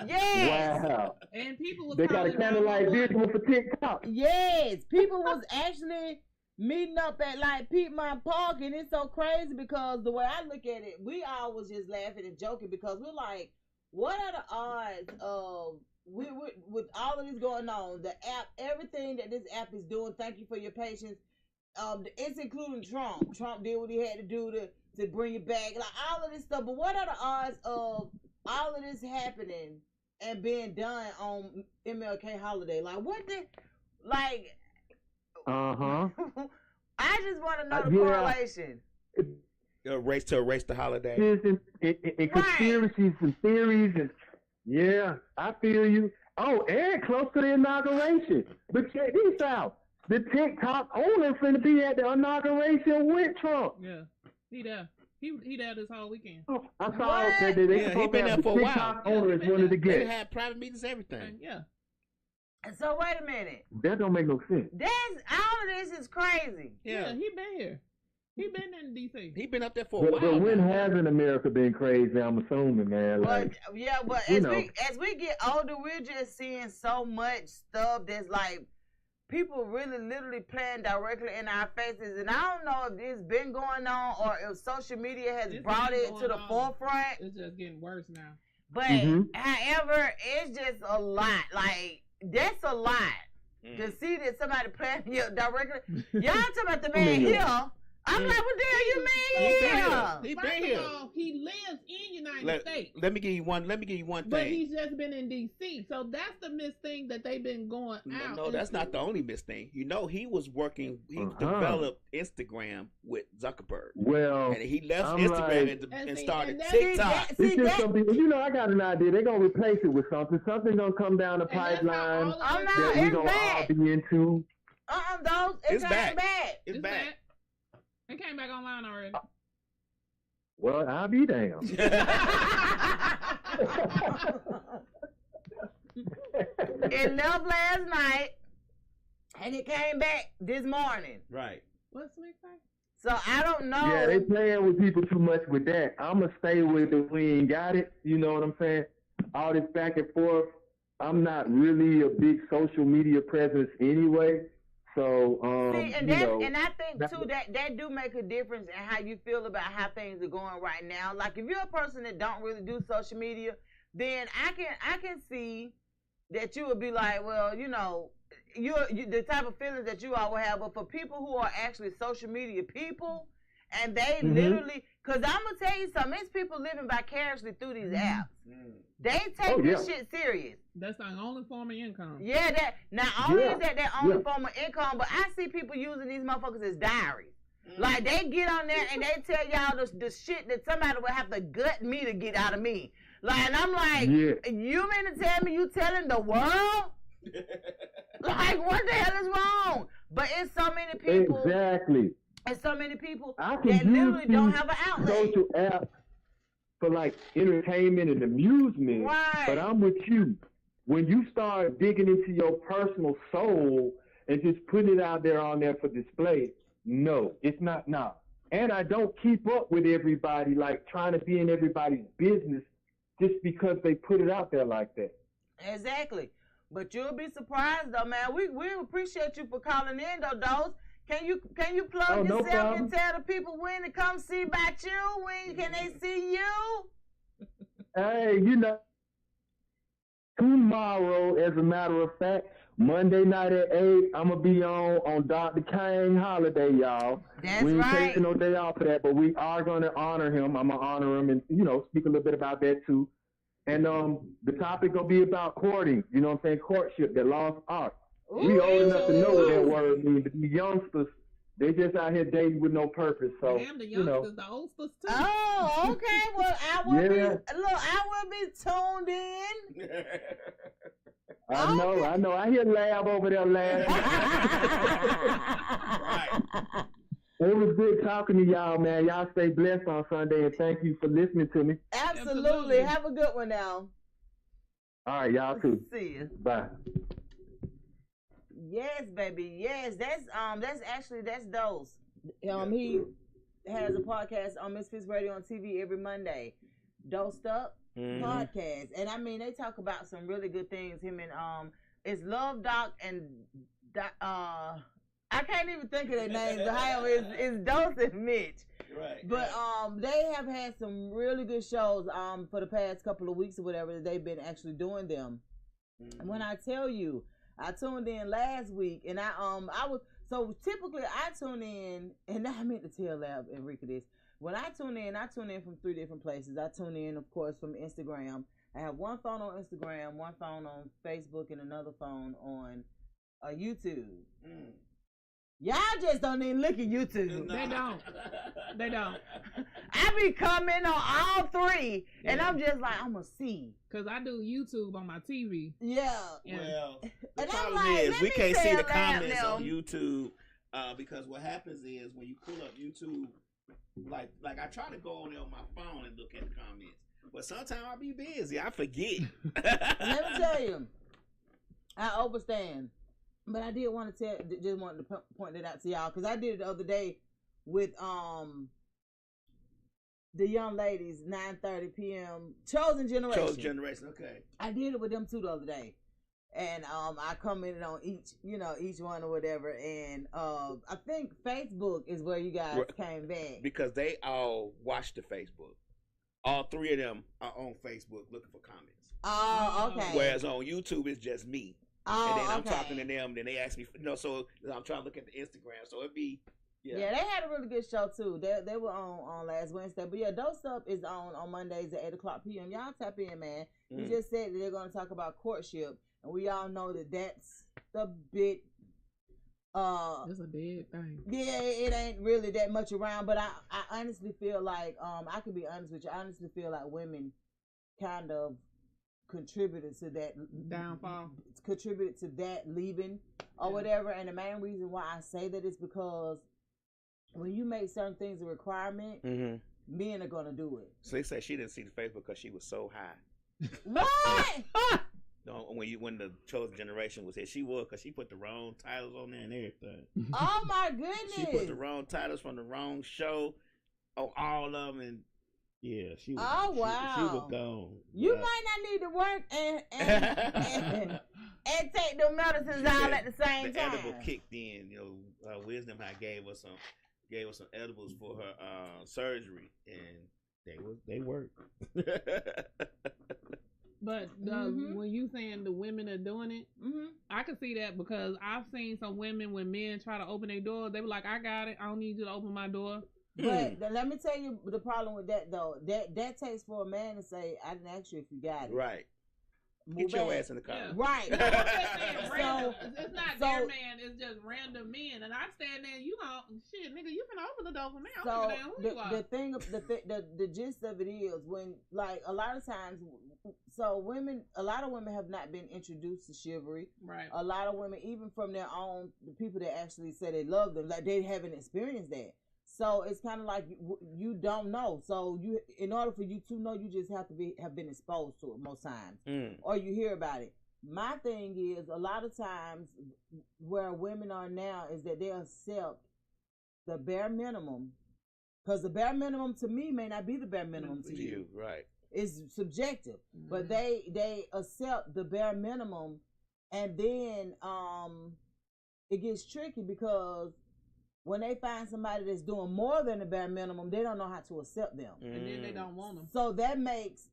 Yes. Wow. And people was they got a kind of like this one for TikTok. Yes, people was actually meeting up at like Piedmont Park, and it's so crazy because the way I look at it, we all was just laughing and joking because we're like, what are the odds of with all of this going on, the app, everything that this app is doing, thank you for your patience, it's including Trump. Trump did what he had to do to bring it back, like all of this stuff. But what are the odds of all of this happening and being done on MLK holiday? Like, what the, like, I just want to know the correlation. A race to erase the holiday. And conspiracies and theories, and yeah, I feel you. Oh, and close to the inauguration. But check this out. The TikTok owner finna be at the inauguration with Trump. Yeah, he there. He there this whole weekend. Oh, I saw What? that they Yeah, he supposed been to there have for a the while. TikTok Yeah, owner he is been one of the there. They guests. had private meetings, everything. Yeah. So wait a minute. That don't make no sense. All of this is crazy. Yeah, Yeah, he been here. He been in DC. he been up there for a But while. when now. hasn't America been crazy? I'm assuming, man. But Like, yeah, but you as know. we get older, we're just seeing so much stuff that's like people really literally playing directly in our faces. And I don't know if it's been going on or if social media has It's brought been it to going the on. forefront. It's just getting worse now. But Mhm. however, it's just a lot. Like that's a lot Mm. to see that somebody playing you directly. Y'all talking about the I man mean, here. I'm like, what the hell you He mean been here? here. He First been of here. all, he lives in United Let, States. let me give you one. Let me give you one But thing. he's just been in DC. So that's the miss thing that they've been going out. No, that's not the only miss thing. You know, he was working. He developed Instagram with Zuckerberg, well, and he left I'm Instagram like- and see, started and that- TikTok. it's just something. You know, I got an idea. They're gonna replace it with something. Something gonna come down the And that's how pipeline all of Oh, us- no, that we it's gonna bad. all be into. Those it It's came back. back. It's back. It came back online already. Well, I'll be damned. It left last night, and it came back this morning. Right. What's Slick say? So I don't know. Yeah, they playing with people too much with that. I'ma stay with it. We ain't got it. You know what I'm saying? All this back and forth. I'm not really a big social media presence anyway. So See, and you that's, know, and I think too that do make a difference in how you feel about how things are going right now. Like if you're a person that don't really do social media, then I can see that you would be like, well, you know, you the type of feelings that you all will have. But for people who are actually social media people, and they literally, because I'm gonna tell you something, it's people living vicariously through these apps. They take this shit serious. That's the only form of income. Yeah, that not only Yeah. is that their only Yeah. form of income, but I see people using these motherfuckers as diaries. Like they get on there and they tell y'all the shit that somebody would have to gut me to get out of me. Like, and I'm like, Yeah. you mean to tell me you telling the world? Like, what the hell is wrong? But it's so many people. exactly. And so many people I that can literally use don't these have an outlet. social apps for like entertainment and amusement. Right. But I'm with you. When you start digging into your personal soul and just putting it out there on there for display, no, it's not now. And I don't keep up with everybody, like trying to be in everybody's business just because they put it out there like that. Exactly. But you'll be surprised though, man. We appreciate you for calling in though, Dose. Can you plug Oh, no yourself problem. and tell the people when to come see about you? When can they see you? Hey, you know, tomorrow, as a matter of fact, Monday night at 8, I'm going to be on Dr. Kane holiday, y'all. That's We ain't right. taking no day off for that, but we are going to honor him. I'm going to honor him and, you know, speak a little bit about that too. And the topic going to be about courting, you know what I'm saying, courtship, the lost art. We old enough to know what that word means, but the youngsters, they just out here dating with no purpose. So, Damn, the you know. youngsters, the oldsters too. Oh, okay. Well, I will Yeah. I will be tuned in. I know. I hear Lab over there laughing. Right. It was good talking to y'all, man. Y'all stay blessed on Sunday, and thank you for listening to me. Absolutely. Have a good one now. All right, y'all too. See you. Bye. Yes, baby. Yes, that's Dose. He has a podcast on Misfits Radio on TV every Monday. Dosed Up podcast, and I mean they talk about some really good things. Him and it's Love Doc and I can't even think of their names. Ohio is Dose and Mitch. Right. But they have had some really good shows for the past couple of weeks or whatever that they've been actually doing them. And when I tell you, I tuned in last week, and I was so typically I tune in, and I meant to tell Lab Enrique this. When I tune in from 3 different places. I tune in, of course, from Instagram. I have one phone on Instagram, one phone on Facebook, and another phone on YouTube. Y'all just don't even look at YouTube. They don't. I be coming on all 3, and I'm just like, I'm gonna see. Cause I do YouTube on my TV. Yeah. Well, the And I'm problem like, is let we me can't see tell the Lab comments them. on YouTube because what happens is when you pull up YouTube Like I try to go on there on my phone and look at the comments, but sometimes I be busy. I forget. Let me tell you, I overstand, but I did want to just wanted to point that out to y'all because I did it the other day with the young ladies, 9:30 p.m. Chosen Generation. Okay. I did it with them too the other day. And I commented on each one or whatever. And I think Facebook is where you guys came back. Because they all watch the Facebook. All three of them are on Facebook looking for comments. Oh, okay. Whereas on YouTube, it's just me. Oh, and then I'm talking to them, then they ask me, so I'm trying to look at the Instagram. So it'd be, yeah, they had a really good show too. They were on last Wednesday. But yeah, Dose Up is on Mondays at 8:00 p.m. Y'all tap in, man. You just said that they're going to talk about courtship. And we all know that that's the big it's a big thing. Yeah, it ain't really that much around, but I honestly feel like I can be honest with you. I honestly feel like women kind of contributed to that downfall. Contributed to that leaving or whatever. And the main reason why I say that is because when you make certain things a requirement, men are gonna do it. So they say she didn't see the Facebook because she was so high. What? No, when the Chosen Generation was here, she was because she put the wrong titles on there and everything. Oh my goodness! She put the wrong titles from the wrong show on all of them, and yeah, she was. Oh wow! She was gone. You might not need to work and take the medicines all at the same time. The edible kicked in. Wisdom had gave us some edibles for her surgery, and they worked. But when you saying the women are doing it, I can see that because I've seen some women when men try to open their door, they were like, "I got it. I don't need you to open my door." But let me tell you the problem with that though. That takes for a man to say, "I didn't ask you if you got it." Right. Get your ass in the car. Yeah. Right. No, I'm just saying random. It's not their man. It's just random men. And I stand there. You know, shit, nigga, you can open the door for me. I don't give a damn who you are. The gist of it is when like a lot of times, a lot of women have not been introduced to chivalry. Right. A lot of women, even from their own, the people that actually say they love them, like they haven't experienced that. So it's kind of like you don't know. So in order for you to know, you just have been exposed to it most times, or you hear about it. My thing is a lot of times where women are now is that they accept the bare minimum, because the bare minimum to me may not be the bare minimum to you. Right. It's subjective, but they accept the bare minimum, and then it gets tricky because when they find somebody that's doing more than the bare minimum, they don't know how to accept them. And then they don't want them. So that makes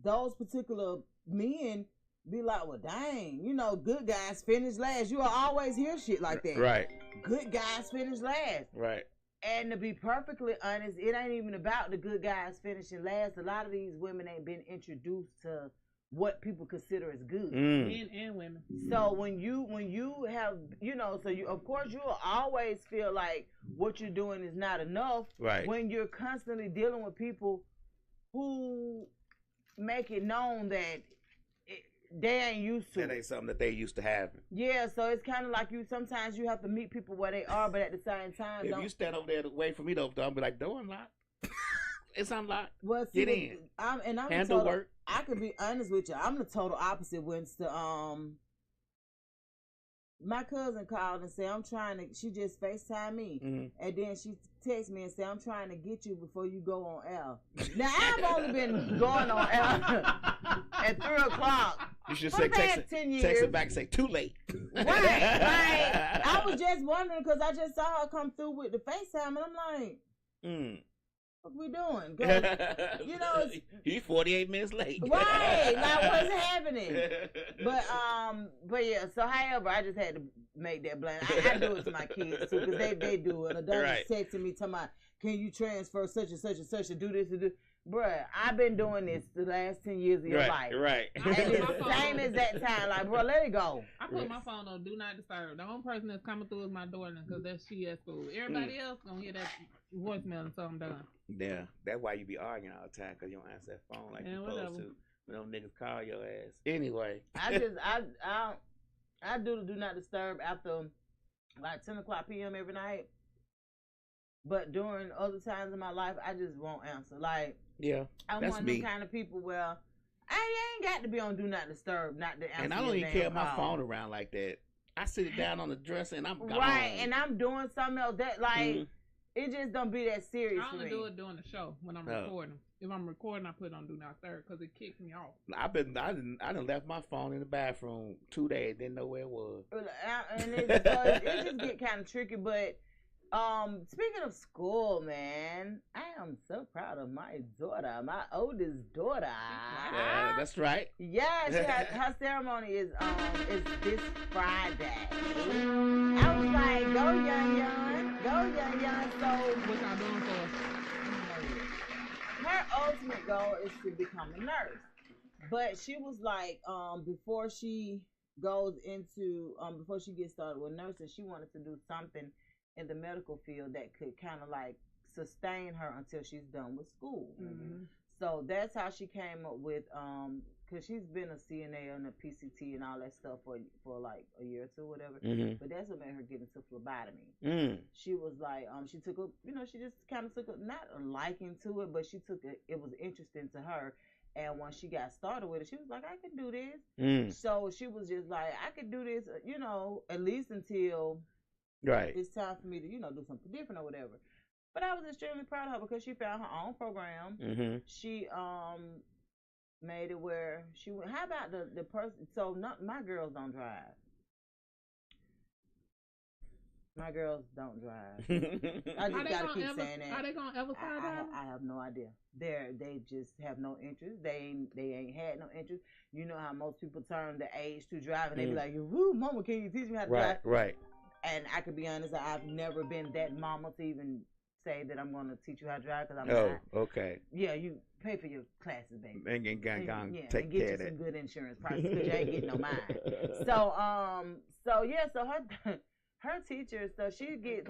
those particular men be like, well, dang, good guys finish last. You will always hear shit like that. Right. Good guys finish last. Right. And to be perfectly honest, it ain't even about the good guys finishing last. A lot of these women ain't been introduced to what people consider as good. Men and women. So when you have, so you, of course, you'll always feel like what you're doing is not enough. Right. When you're constantly dealing with people who make it known that they ain't used to that ain't something that they used to having. Yeah, so it's kind of like sometimes you have to meet people where they are, but at the same time, if you stand over there to wait for me to open, I'll be like, door unlocked. It's unlocked. Well, get in. I'm handle work. I could be honest with you. I'm the total opposite. When my cousin called and said, she just FaceTime me. And then she texted me and said, I'm trying to get you before you go on air. Now, I've only been going on air at 3 o'clock. You should say, text it back and say, too late. Right. I was just wondering because I just saw her come through with the FaceTime and I'm like, what we doing? He's 48 minutes late. Right. Like, what's happening? But yeah, so however, I just had to make that blend. I do it to my kids too, because they do it. Adults texting me talking about, can you transfer such and such and such and do this and do. Bruh, I've been doing this the last 10 years of your life. Right. And it's the same as that time. Like, bro, let it go. I put my phone on Do Not Disturb. The only person that's coming through is my daughter because she at school. Everybody else gonna hear that voicemail until I'm done. Yeah, that's why you be arguing all the time because you don't answer that phone like you're supposed to. When them niggas call your ass. Anyway. I do the Do Not Disturb after like 10 o'clock p.m. every night. But during other times in my life, I just won't answer. Like, Yeah, I'm that's one of me. them kind of people where I ain't got to be on Do Not Disturb, not to answer And I don't your even damn carry my call. phone around like that. I sit it down on the dresser and I'm gone. Right, and I'm doing something else that like it just don't be that serious I for only me. do it during the show when I'm recording. If I'm recording, I put it on Do Not Disturb because it kicks me off. I done left my phone in the bathroom 2 days, didn't know where it was. And it just get kind of tricky. But speaking of school, man, I am so proud of my daughter, my oldest daughter. Yeah, that's right. Yeah, her ceremony is this Friday. I was like, go young, go young. So what y'all doing for us? Her ultimate goal is to become a nurse, but she was like, before she goes into before she gets started with nursing, she wanted to do something in the medical field that could kind of like sustain her until she's done with school. Mm-hmm. So that's how she came up with because she's been a CNA and a PCT and all that stuff for like a year or two, whatever. Mm-hmm. But that's what made her get into phlebotomy. She was like, she took a, she just kind of took a, not a liking to it, but she took it was interesting to her. And when she got started with it, she was like, I can do this. So she was just like, I could do this, at least until it's time for me to, do something different or whatever. But I was extremely proud of her because she found her own program. Mm-hmm. She made it where she went. How about the person? So my girls don't drive. My girls don't drive. I just gotta keep saying that. Are they gonna ever start driving? I have no idea. They just have no interest. They ain't had no interest. You know how most people turn the age to drive and they be like, "Woo, mama, can you teach me how to drive?" Right. And I could be honest, I've never been that mama to even say that I'm going to teach you how to drive because I'm not. Okay. Yeah, you pay for your classes, baby. And take and care get you of that. some good insurance prices because you ain't getting no mine. So her teacher, so she gets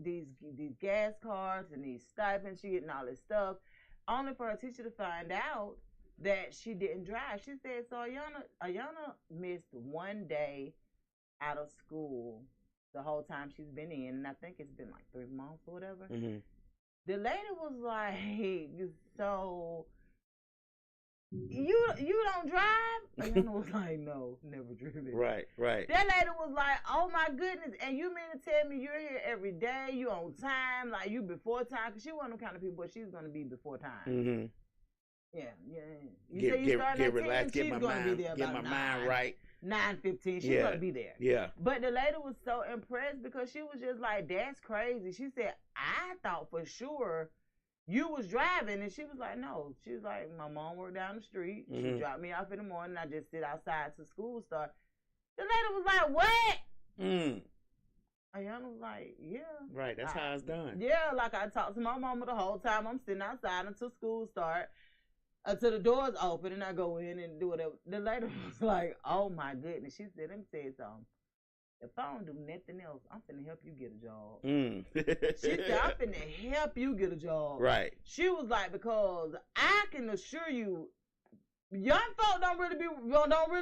these gas cards and these stipends. She getting all this stuff, only for her teacher to find out that she didn't drive. She said, so Ayana missed one day out of school the whole time she's been in, and I think it's been like 3 months or whatever. Mm-hmm. The lady was like, so you don't drive? And I was like, no, never driven. Right. That lady was like, oh my goodness, and you mean to tell me you're here every day, you on time, like you before time? Because she wasn't the kind of people, but she's going to be before time. Mm-hmm. Yeah. You say you starting at 10, relaxed, she's going to be there about get my mind right. 9:15, she's going to be there. Yeah. But the lady was so impressed because she was just like, that's crazy. She said, I thought for sure you was driving. And she was like, no. She was like, my mom worked down the street. Mm-hmm. She dropped me off in the morning. I just sit outside till school start. The lady was like, what? Ayana was like, yeah. Right, that's how it's done. Yeah, like I talked to my mama the whole time. I'm sitting outside until school start. Until the doors open and I go in and do whatever. The lady was like, oh my goodness. She said, let me say something. If I don't do nothing else, I'm finna help you get a job. She said, I'm finna help you get a job. Right. She was like, because I can assure you, young folk don't really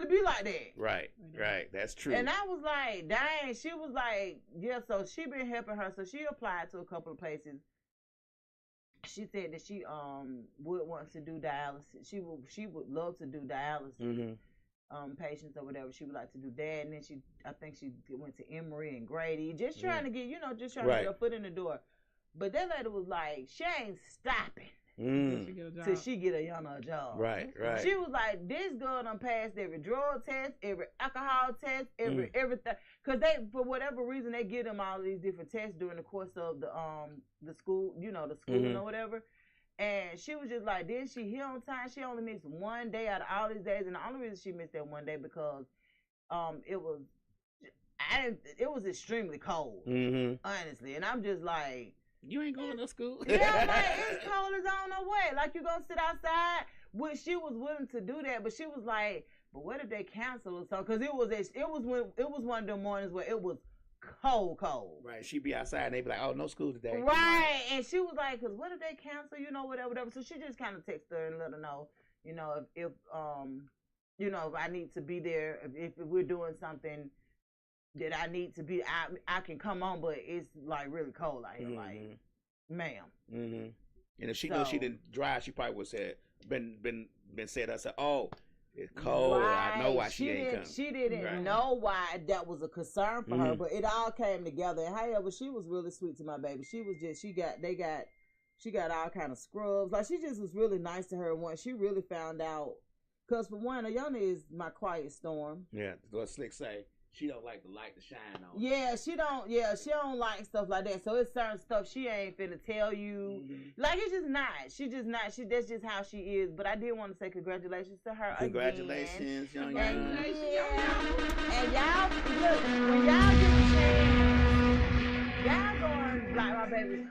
be like that. Right. That's true. And I was like, dang. She was like, yeah, so she been helping her. So she applied to a couple of places. She said that she would want to do dialysis. She would love to do dialysis patients or whatever. She would like to do that. And then I think she went to Emory and Grady, just trying to get, to get her foot in the door. But that lady was like, she ain't stopping till she get a job. Right. She was like, this girl done passed every drug test, every alcohol test, everything. Because they, for whatever reason, they give them all these different tests during the course of the school, the schooling or whatever. And she was just like, didn't she here on time? She only missed one day out of all these days. And the only reason she missed that one day because it was extremely cold, honestly. And I'm just like, you ain't going to school. Yeah, like, it's cold as I don't know what. Like, you gonna sit outside? Which she was willing to do that, but she was like, but what if they cancel or something? Because it was one of the mornings where it was cold. Right, she'd be outside and they'd be like, oh, no school today. Right, and she was like, because what if they cancel, whatever. So she just kind of texted her and let her know, if I need to be there, if we're doing something that I need to be. I can come on, but it's like really cold out here. Like, ma'am. Mm-hmm. And if she knew she didn't drive, she probably would have been said to herself, "Oh, it's cold. Right. I know why she ain't coming." She didn't know why that was a concern for her, but it all came together. And however, she was really sweet to my baby. She was just she got all kind of scrubs. Like, she just was really nice to her once she really found out. Because for one, Ayana is my quiet storm. Yeah, what Slick say. She don't like the light to shine on. Yeah, she don't like stuff like that. So it's certain stuff she ain't finna tell you. Like, it's just not. That's just how she is. But I did want to say congratulations to her. Congratulations, young And y'all, look, when y'all get a chance, y'all go on like my baby's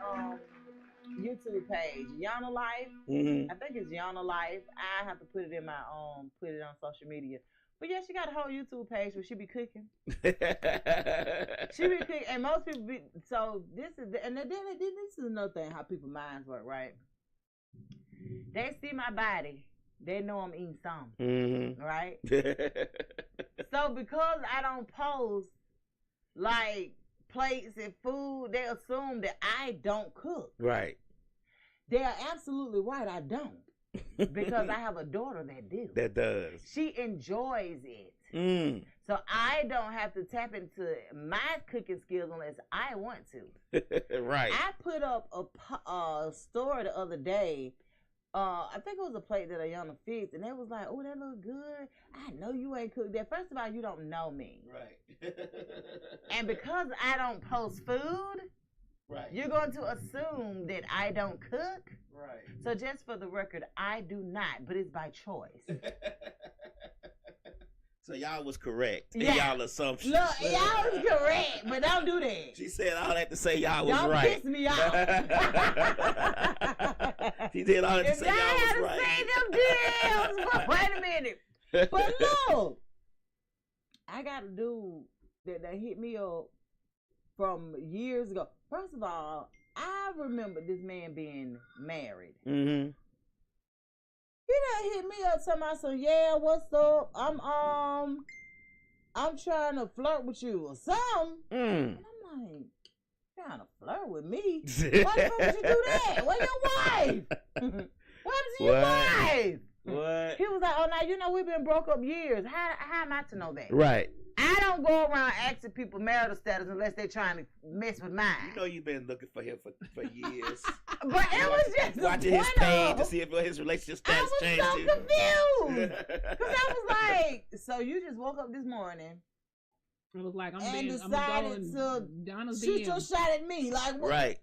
YouTube page, Yana Life. I think it's Yana Life. I have to put it in my put it on social media. But yeah, she got a whole YouTube page where she be cooking. She be cooking, and most people be. So this is another thing how people minds work, right? They see my body, they know I'm eating something, right? So because I don't post like plates and food, they assume that I don't cook. Right. They are absolutely right. I don't. Because I have a daughter that does. She enjoys it. So I don't have to tap into my cooking skills unless I want to. Right. I put up a story the other day. I think it was a plate that Ayana fixed, and they was like, "Oh, that look good. I know you ain't cooked that." First of all, you don't know me. Right. And because I don't post food, right, you're going to assume that I don't cook. Right. So just for the record, I do not, but it's by choice. So y'all was correct. Yeah. Y'all assumptions. Look, y'all was correct, but don't do that. She said all that to say y'all was don't right. Piss me off. She did all that to if say y'all was y'all right. Say them deals, wait a minute. But look, I got a dude that hit me up from years ago. First of all, I remember this man being married. He done hit me up talking about, so yeah, what's up? I'm trying to flirt with you or something. And I'm like, trying to flirt with me? Why the fuck would you do that? Where's your wife? Where's your wife? What? He was like, oh, now you know we've been broke up years. How am I to know that? Right. I don't go around asking people marital status unless they're trying to mess with mine. You know you've been looking for him for years. But it was just watching his page to see if his relationship status changed. I was so confused. Because I was like, so you just woke up this morning I was like, and decided to shoot your DM. shot at me. Like, what? Right.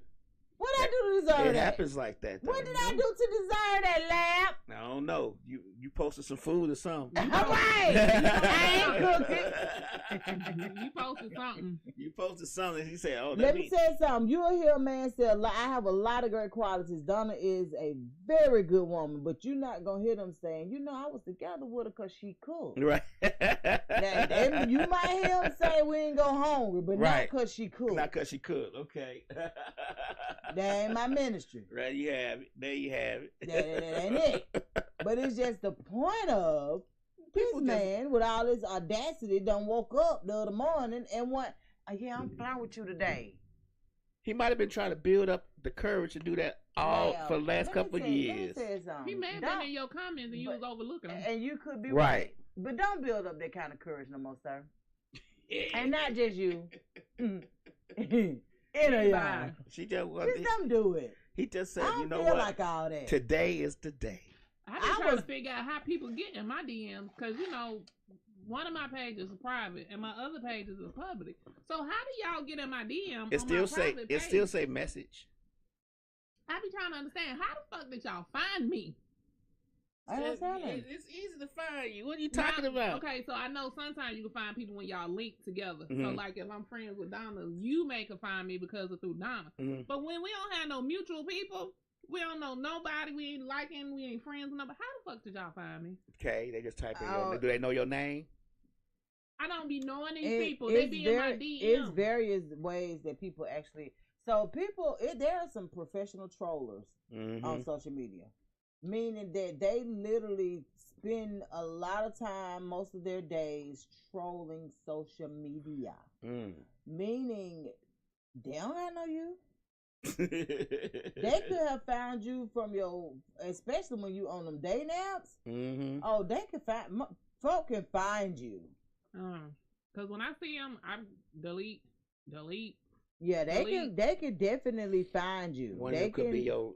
What did I do to deserve that? It happens like that. Though. What did I do to deserve that, Lab? I don't know. You posted some food or something. All right. I ain't cooking. You posted something. You posted something. He said, "Oh, let me tell you something. You'll hear a man say, I have a lot of great qualities. Donna is a very good woman, but you're not going to hear them saying, I was together with her because she cooked. Right. Now, you might hear them say we ain't go hungry, but not because she cooked. Not because she cooked. Okay. That ain't my ministry. Right, you have it. There you have it. That ain't it. But it's just the point of this man with all this audacity done woke up the other morning and went, yeah, I'm fine with you today. He might have been trying to build up the courage to do that for the last couple of years. He may have been in your comments and you was overlooking him. And you could be right. But don't build up that kind of courage no more, sir. And not just you. Anybody. She just don't do it. He just said, I you know feel what? like all that. Today is the day. I've been trying to figure out how people get in my DMs because, one of my pages is private and my other pages is public. So how do y'all get in my DM? It still say message. I be trying to understand how the fuck did y'all find me? It's easy to find you. What are you talking about? Okay, so I know sometimes you can find people when y'all link together. So like if I'm friends with Donna, you may can find me because of through Donna. But when we don't have no mutual people, we don't know nobody, we ain't liking, we ain't friends with nobody. How the fuck did y'all find me? Okay, they just type in your name. Do they know your name? I don't be knowing these people. They be in my DM. It's various ways that people actually. So there are some professional trollers on social media. meaning that they literally spend a lot of time, most of their days, trolling social media. Meaning they don't know you. They could have found you from your, especially when you on them dating apps. Oh, they could find, folk can find you. Cause when I see them, I delete. Yeah, they can definitely find you. One of them could be your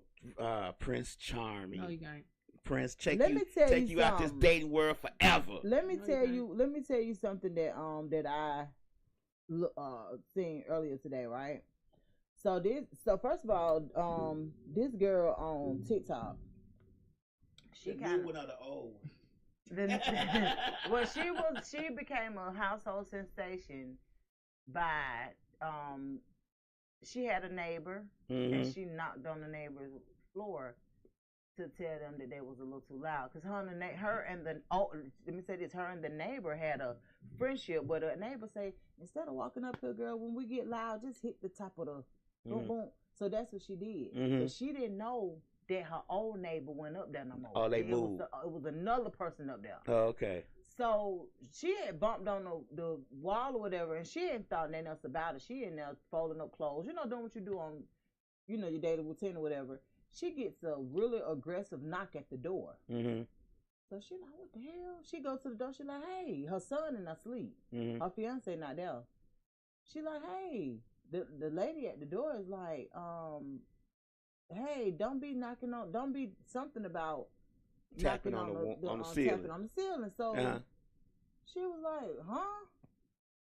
Prince Charming. No, you can't. Prince, take you out this dating world forever. Let me tell you something that I seen earlier today, right? So first of all, this girl on TikTok, she kind of one of the old ones. well, she became a household sensation by she had a neighbor and she knocked on the neighbor's floor to tell them that they was a little too loud, because her and the neighbor had a friendship, but the neighbor say, instead of walking up here, girl, when we get loud, just hit the top of the boom boom. So that's what she did, but she didn't know that her old neighbor went up there no more. Oh, they moved. It was another person up there. Oh, okay. So she had bumped on the wall or whatever, and she hadn't thought nothing else about it. She in there folding up clothes, doing what you do on, your daily routine or whatever. She gets a really aggressive knock at the door. So she like, what the hell? She goes to the door. She like, hey, her son in asleep. Her fiance not there. She like, hey, the lady at the door is like, hey, don't be something about tapping on the ceiling. Tapping on the ceiling. So she was like, huh?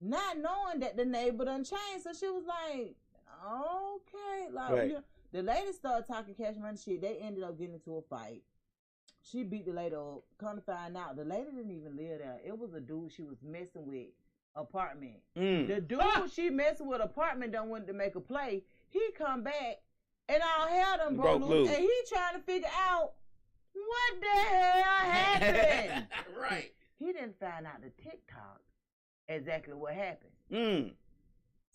Not knowing that the neighbor done changed. So she was like, okay. Like, right. The lady started talking cash money shit. They ended up getting into a fight. She beat the lady up. Come to find out, the lady didn't even live there. It was a dude she was messing with apartment. The dude she messing with apartment done wanted to make a play. He come back and all hell done broke loose. And he trying to figure out what the hell happened. Right. He didn't find out the TikTok exactly what happened.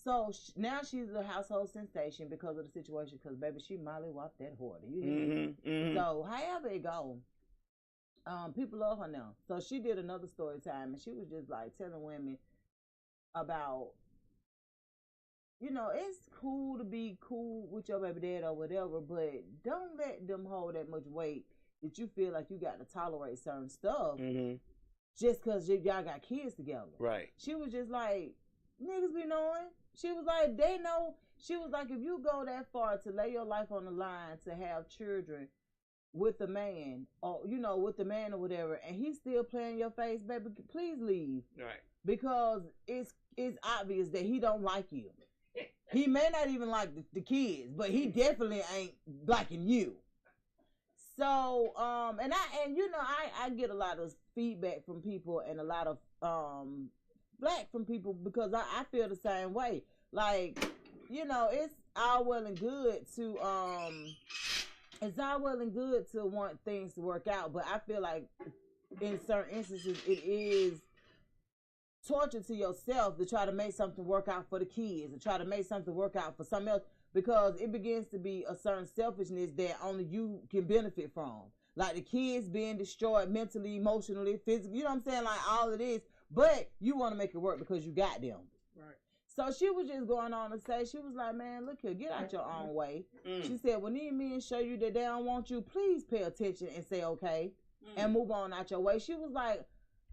So now she's a household sensation because of the situation. Because baby, she Molly whopped that whore. You hear me? So however it go, people love her now. So she did another story time, and she was just like telling women about, it's cool to be cool with your baby dad or whatever, but don't let them hold that much weight that you feel like you got to tolerate certain stuff just because y'all got kids together. Right. She was just like, niggas be knowing. She was like, they know. She was like, if you go that far to lay your life on the line to have children with a man, or with the man or whatever, and he's still playing your face, baby, please leave. Right. Because it's obvious that he don't like you. He may not even like the kids, but he definitely ain't liking you. So, and I get a lot of feedback from people and a lot of flack from people because I feel the same way. Like, it's all well and good to want things to work out, but I feel like in certain instances it is torture to yourself to try to make something work out for the kids, and try to make something work out for something else, because it begins to be a certain selfishness that only you can benefit from. Like the kids being destroyed mentally, emotionally, physically, you know what I'm saying? Like all of this, but you want to make it work because you got them. Right. So she was just going on to say, she was like, man, look here, get out your own way. She said, when these men show you that they don't want you, please pay attention and say okay and move on out your way. She was like,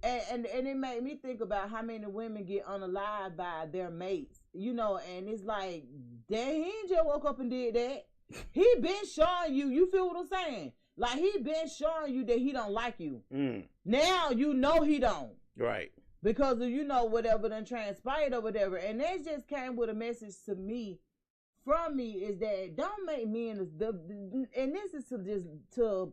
and it made me think about how many women get unalived by their mates, and it's like, damn, he ain't just woke up and did that. He been showing you feel what I'm saying? Like, he been showing you that he don't like you. Now he don't. Right. Because of, whatever done transpired or whatever. And that just came with a message to me, from me, is that don't make men, and this is to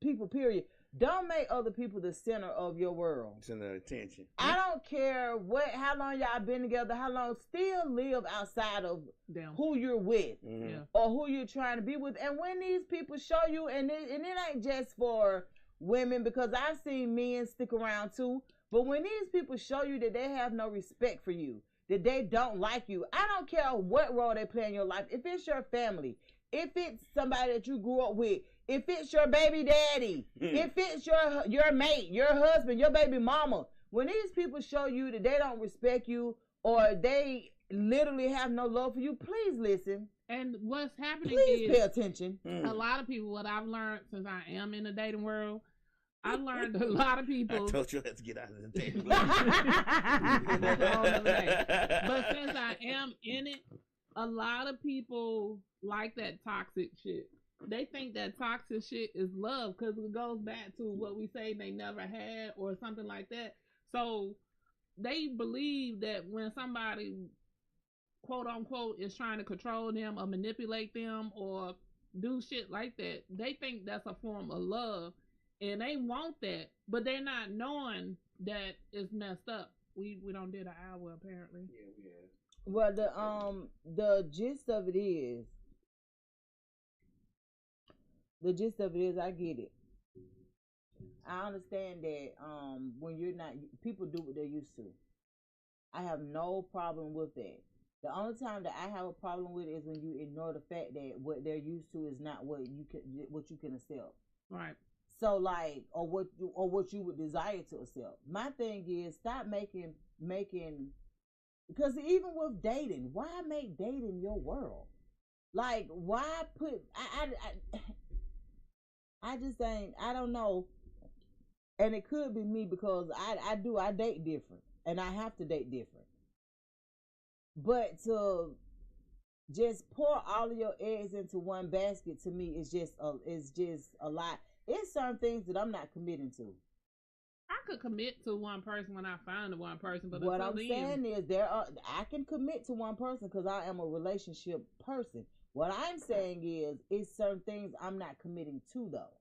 people, period. Don't make other people the center of your world. Center of attention. I don't care how long y'all been together, how long, still live outside of who you're with or who you're trying to be with. And when these people show you, and it ain't just for women, because I've seen men stick around too, but when these people show you that they have no respect for you, that they don't like you, I don't care what role they play in your life. If it's your family, if it's somebody that you grew up with, If it's your baby daddy, if it's your mate, your husband, your baby mama, when these people show you that they don't respect you or they literally have no love for you, please listen. And what's happening Please is pay attention. a lot of people, what I've learned since I am in the dating world, I learned a lot of people. I told you let's get out of the dating That's a whole nother day. But since I am in it, a lot of people like that toxic shit. They think that toxic shit is love because it goes back to what we say they never had or something like that. So they believe that when somebody, quote unquote, is trying to control them or manipulate them or do shit like that, they think that's a form of love and they want that, but they're not knowing that it's messed up. We don't did an hour apparently. Yeah, we have. Well, the gist of it is, I get it. I understand that when you're not, people do what they're used to. I have no problem with that. The only time that I have a problem with it is when you ignore the fact that what they're used to is not what you can accept. Right. So like, or what you would desire to accept. My thing is, stop making, because even with dating, why make dating your world? Like, why put, I just ain't, I don't know. And it could be me because I date different and I have to date different. But to just pour all of your eggs into one basket, to me is just a lot. It's certain things that I'm not committing to. I could commit to one person when I find the one person, but what I'm saying is I can commit to one person because I am a relationship person. What I'm saying is it's certain things I'm not committing to though.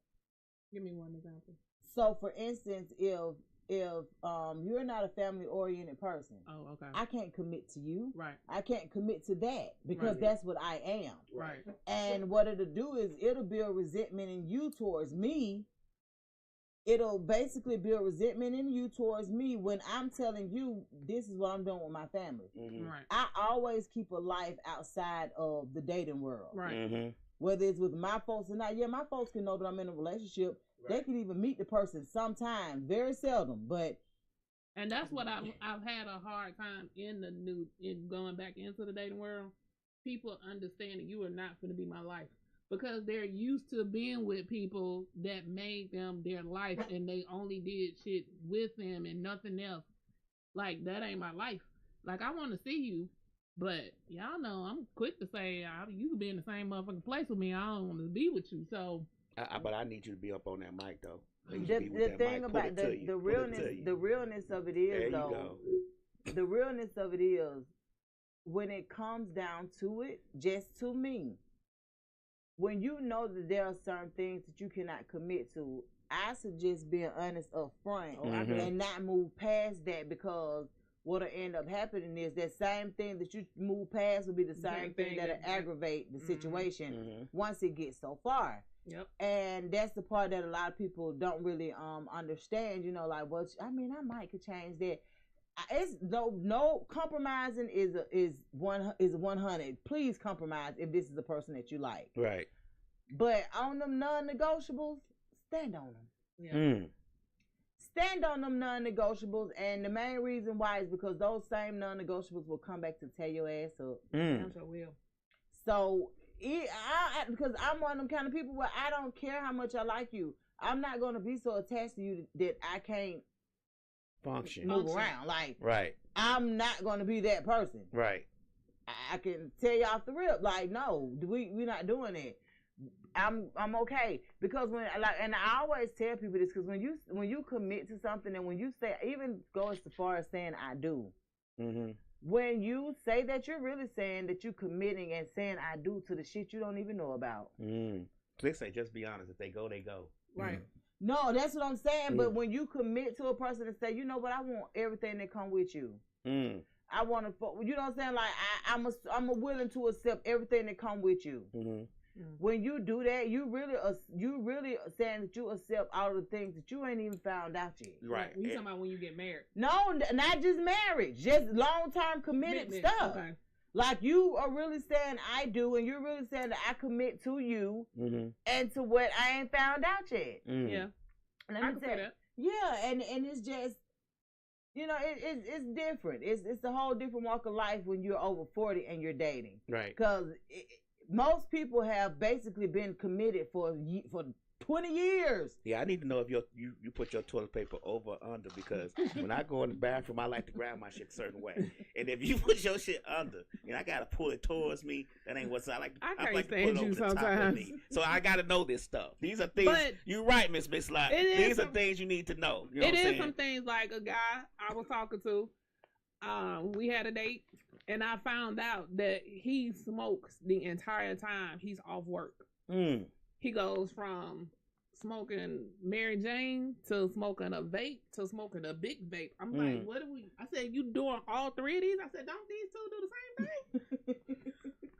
Give me one example. So for instance, if you're not a family oriented person, oh, okay, I can't commit to you. Right. I can't commit to that because that's what I am. Right. And what it'll do is it'll build resentment in you towards me. It'll basically build resentment in you towards me when I'm telling you this is what I'm doing with my family. Mm-hmm. Right. I always keep a life outside of the dating world. Right. Mm-hmm. Whether it's with my folks or not. Yeah, my folks can know that I'm in a relationship. Right. They can even meet the person sometime, very seldom, but. And that's what I've had a hard time in going back into the dating world. People understand that you are not going to be my life because they're used to being with people that made them their life and they only did shit with them and nothing else. Like, that ain't my life. Like, I want to see you, but y'all know I'm quick to say you could be in the same motherfucking place with me. I don't want to be with you. So, but I need you to be up on that mic though. The thing about the realness of it is though. The realness of it is when it comes down to it, just to me. When you know that there are certain things that you cannot commit to, I suggest being honest up front and not move past that, because what'll end up happening is that same thing that you move past will be the same thing that'll aggravate the situation once it gets so far. Yep. And that's the part that a lot of people don't really understand, you know, like, well, I might could change that. It's no compromising is 100. Please compromise if this is the person that you like. Right. But on them non-negotiables, stand on them. Yeah. Stand on them non-negotiables, and the main reason why is because those same non-negotiables will come back to tear your ass up. I'm sure will. So, because I'm one of them kind of people where I don't care how much I like you. I'm not going to be so attached to you that I can't move around. Like, right. I'm not going to be that person. Right. I can tell you off the rip, like, no, we're not doing it. I'm okay, because and I always tell people this, because when you commit to something, and when you say, even go as far as saying I do, when you say that, you're really saying that you're committing and saying I do to the shit you don't even know about. Click say, just be honest. If they go, they go. Right. No, that's what I'm saying. But when you commit to a person and say, you know what, I want everything that come with you. I want to, you know what I'm saying? Like, I'm willing to accept everything that come with you. When you do that, you really saying that you accept all of the things that you ain't even found out yet. Right. You talking about when you get married? No, not just marriage, just long-term committed stuff. Okay. Like you are really saying I do, and you're really saying that I commit to you and to what I ain't found out yet. Yeah. Let me tell you. Yeah, and it's just, it's different. It's a whole different walk of life when you're over 40 and you're dating. Right. Because most people have basically been committed for 20 years. Yeah, I need to know if you put your toilet paper over or under, because when I go in the bathroom, I like to grab my shit a certain way. And if you put your shit under, and I gotta pull it towards me, that ain't what's I like. I like to pull it over the top of me. So I gotta know this stuff. These are things. You're right, Miss Lott. These are things you need to know. You know it is some things like a guy I was talking to. We had a date, and I found out that he smokes the entire time he's off work. He goes from smoking Mary Jane to smoking a vape to smoking a big vape. I'm like, what do we? I said, you doing all three of these? I said, don't these two do the same thing?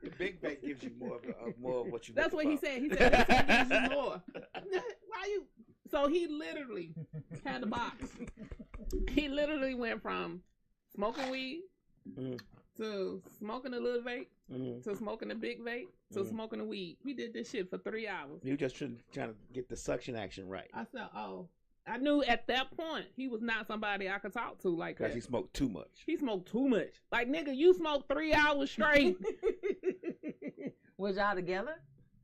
The big vape gives you more of what you. That's what he said. He said this one gives you more. Why you? So he literally had the box. He literally went from smoking weed to smoking a little vape to smoking a big vape to smoking a weed. He did this shit for 3 hours. You just trying to get the suction action right. I said, I knew at that point he was not somebody I could talk to like that. Because he smoked too much. He smoked too much. Like, nigga, you smoked 3 hours straight. Was y'all together?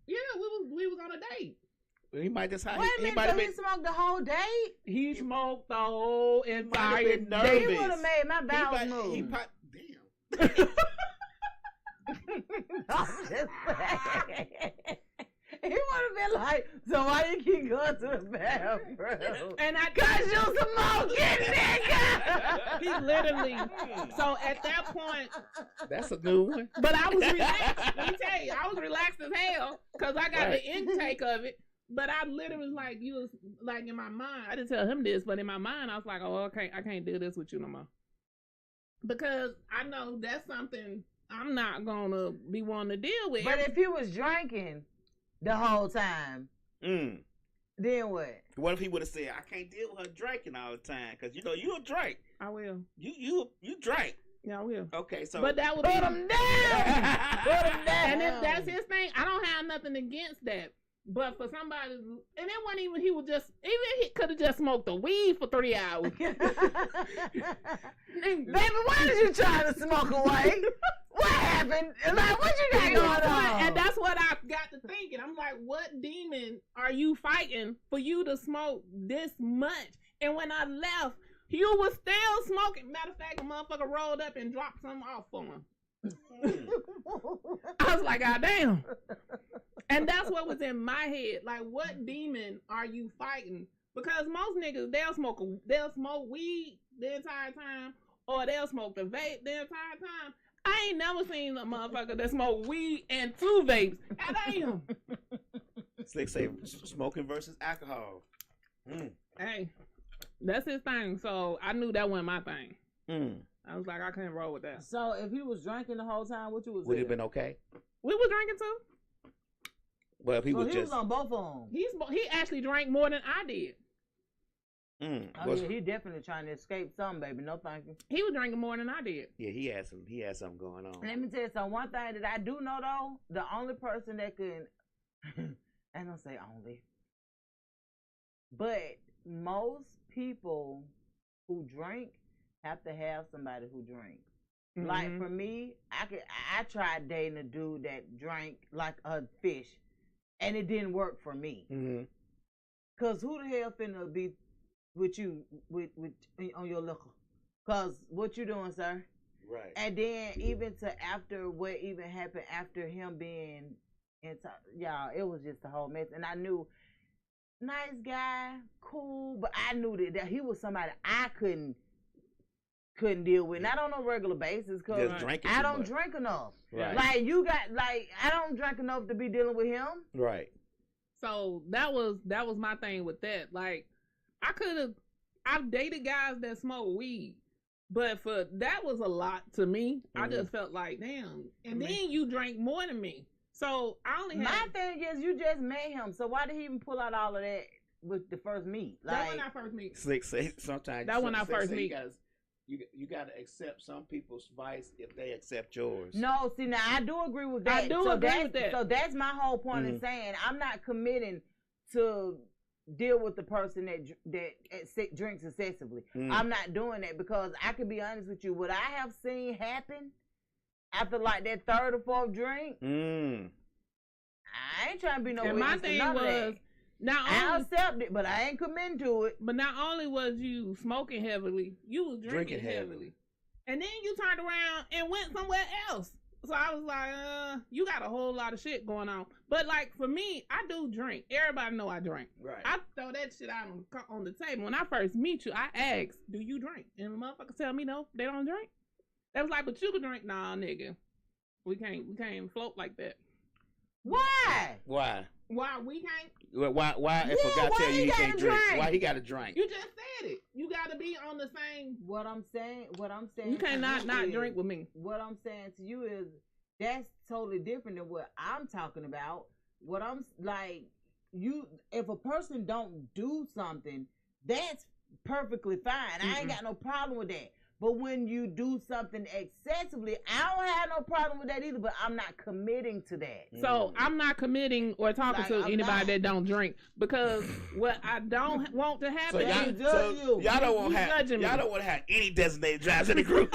Yeah, we was on a date. He might just have. Wait a minute, so he smoked the whole date? He smoked the whole entire day. He would have made my bowels move. Damn. He would have been like, so why you keep going to the bathroom? And cause you smoking, nigga. He literally. So at that point, that's a good one. But I was relaxed. Let me tell you, I was relaxed as hell because I got the intake of it. But I literally was like, you was like in my mind. I didn't tell him this, but in my mind, I was like, oh, okay, I can't do this with you no more. Because I know that's something I'm not gonna be wanting to deal with. But if he was drinking the whole time, then what? What if he would have said, I can't deal with her drinking all the time? Because you'll drink. I will. You drink. Yeah, I will. Okay, so. But that would put him down. Put him down. And if that's his thing, I don't have nothing against that. But for somebody, and it wasn't even, he could have just smoked the weed for 3 hours. Baby, why did you try to smoke away? What happened? Like, what you got going on? And that's what I got to thinking. I'm like, what demon are you fighting for you to smoke this much? And when I left, you was still smoking. Matter of fact, the motherfucker rolled up and dropped something off for him. I was like, God damn. And that's what was in my head. Like, what demon are you fighting? Because most niggas, they'll smoke weed the entire time, or they'll smoke the vape the entire time. I ain't never seen a motherfucker that smoke weed and 2 vapes. God damn. They say smoking versus alcohol. Hey, that's his thing. So I knew that wasn't my thing. I was like, I couldn't roll with that. So if he was drinking the whole time, what you was would it have been okay? We was drinking too. Well, if he was was on both of them. He actually drank more than I did. He definitely trying to escape something, baby. No thank you. He was drinking more than I did. Yeah, he had something going on. Let me tell you something. One thing that I do know though, the only person that can I don't say only, but most people who drink have to have somebody who drinks. Like for me, I tried dating a dude that drank like a fish, and it didn't work for me. Cause who the hell finna be with you with on your liquor? Cause what you doing, sir? Right. And then even to after what even happened after him being into y'all, it was just a whole mess. And I knew, nice guy, cool, but I knew that he was somebody I couldn't deal with, not on a regular basis, because I don't drink enough. Right. Like I don't drink enough to be dealing with him. Right. So that was my thing with that. Like I've dated guys that smoke weed, but that was a lot to me. I just felt like, damn. And then you drank more than me. So I only had. My thing is, you just met him. So why did he even pull out all of that with the first meet? That when I first meet. Sometimes that when I first meet. you got to accept some people's vice if they accept yours. No, see, now I do agree with that. I do agree with that. So that's my whole point in saying I'm not committing to deal with the person that drinks excessively. I'm not doing that because I can be honest with you. What I have seen happen after like that third or fourth drink, I ain't trying to be no and witness my thing to none of was, that. I accept it, but I ain't committing to it. But not only was you smoking heavily, you was drinking heavily. And then you turned around and went somewhere else. So I was like, you got a whole lot of shit going on. But like for me, I do drink. Everybody know I drink. Right. I throw that shit out on the table. When I first meet you, I ask, do you drink? And the motherfuckers tell me no, they don't drink. They was like, but you can drink. Nah, nigga. We can't float like that. Why? Why we can't? Why if a guy tell you he can't drink, why he got to drink? You just said it. You got to be on the same. What I'm saying. You cannot not drink with me. What I'm saying to you is that's totally different than what I'm talking about. What I'm like, if a person don't do something, that's perfectly fine. I ain't got no problem with that. But when you do something excessively, I don't have no problem with that either, but I'm not committing to that. So I'm not committing or talking to anybody that don't drink because what I don't want to happen y'all don't want to have any designated drives in the group.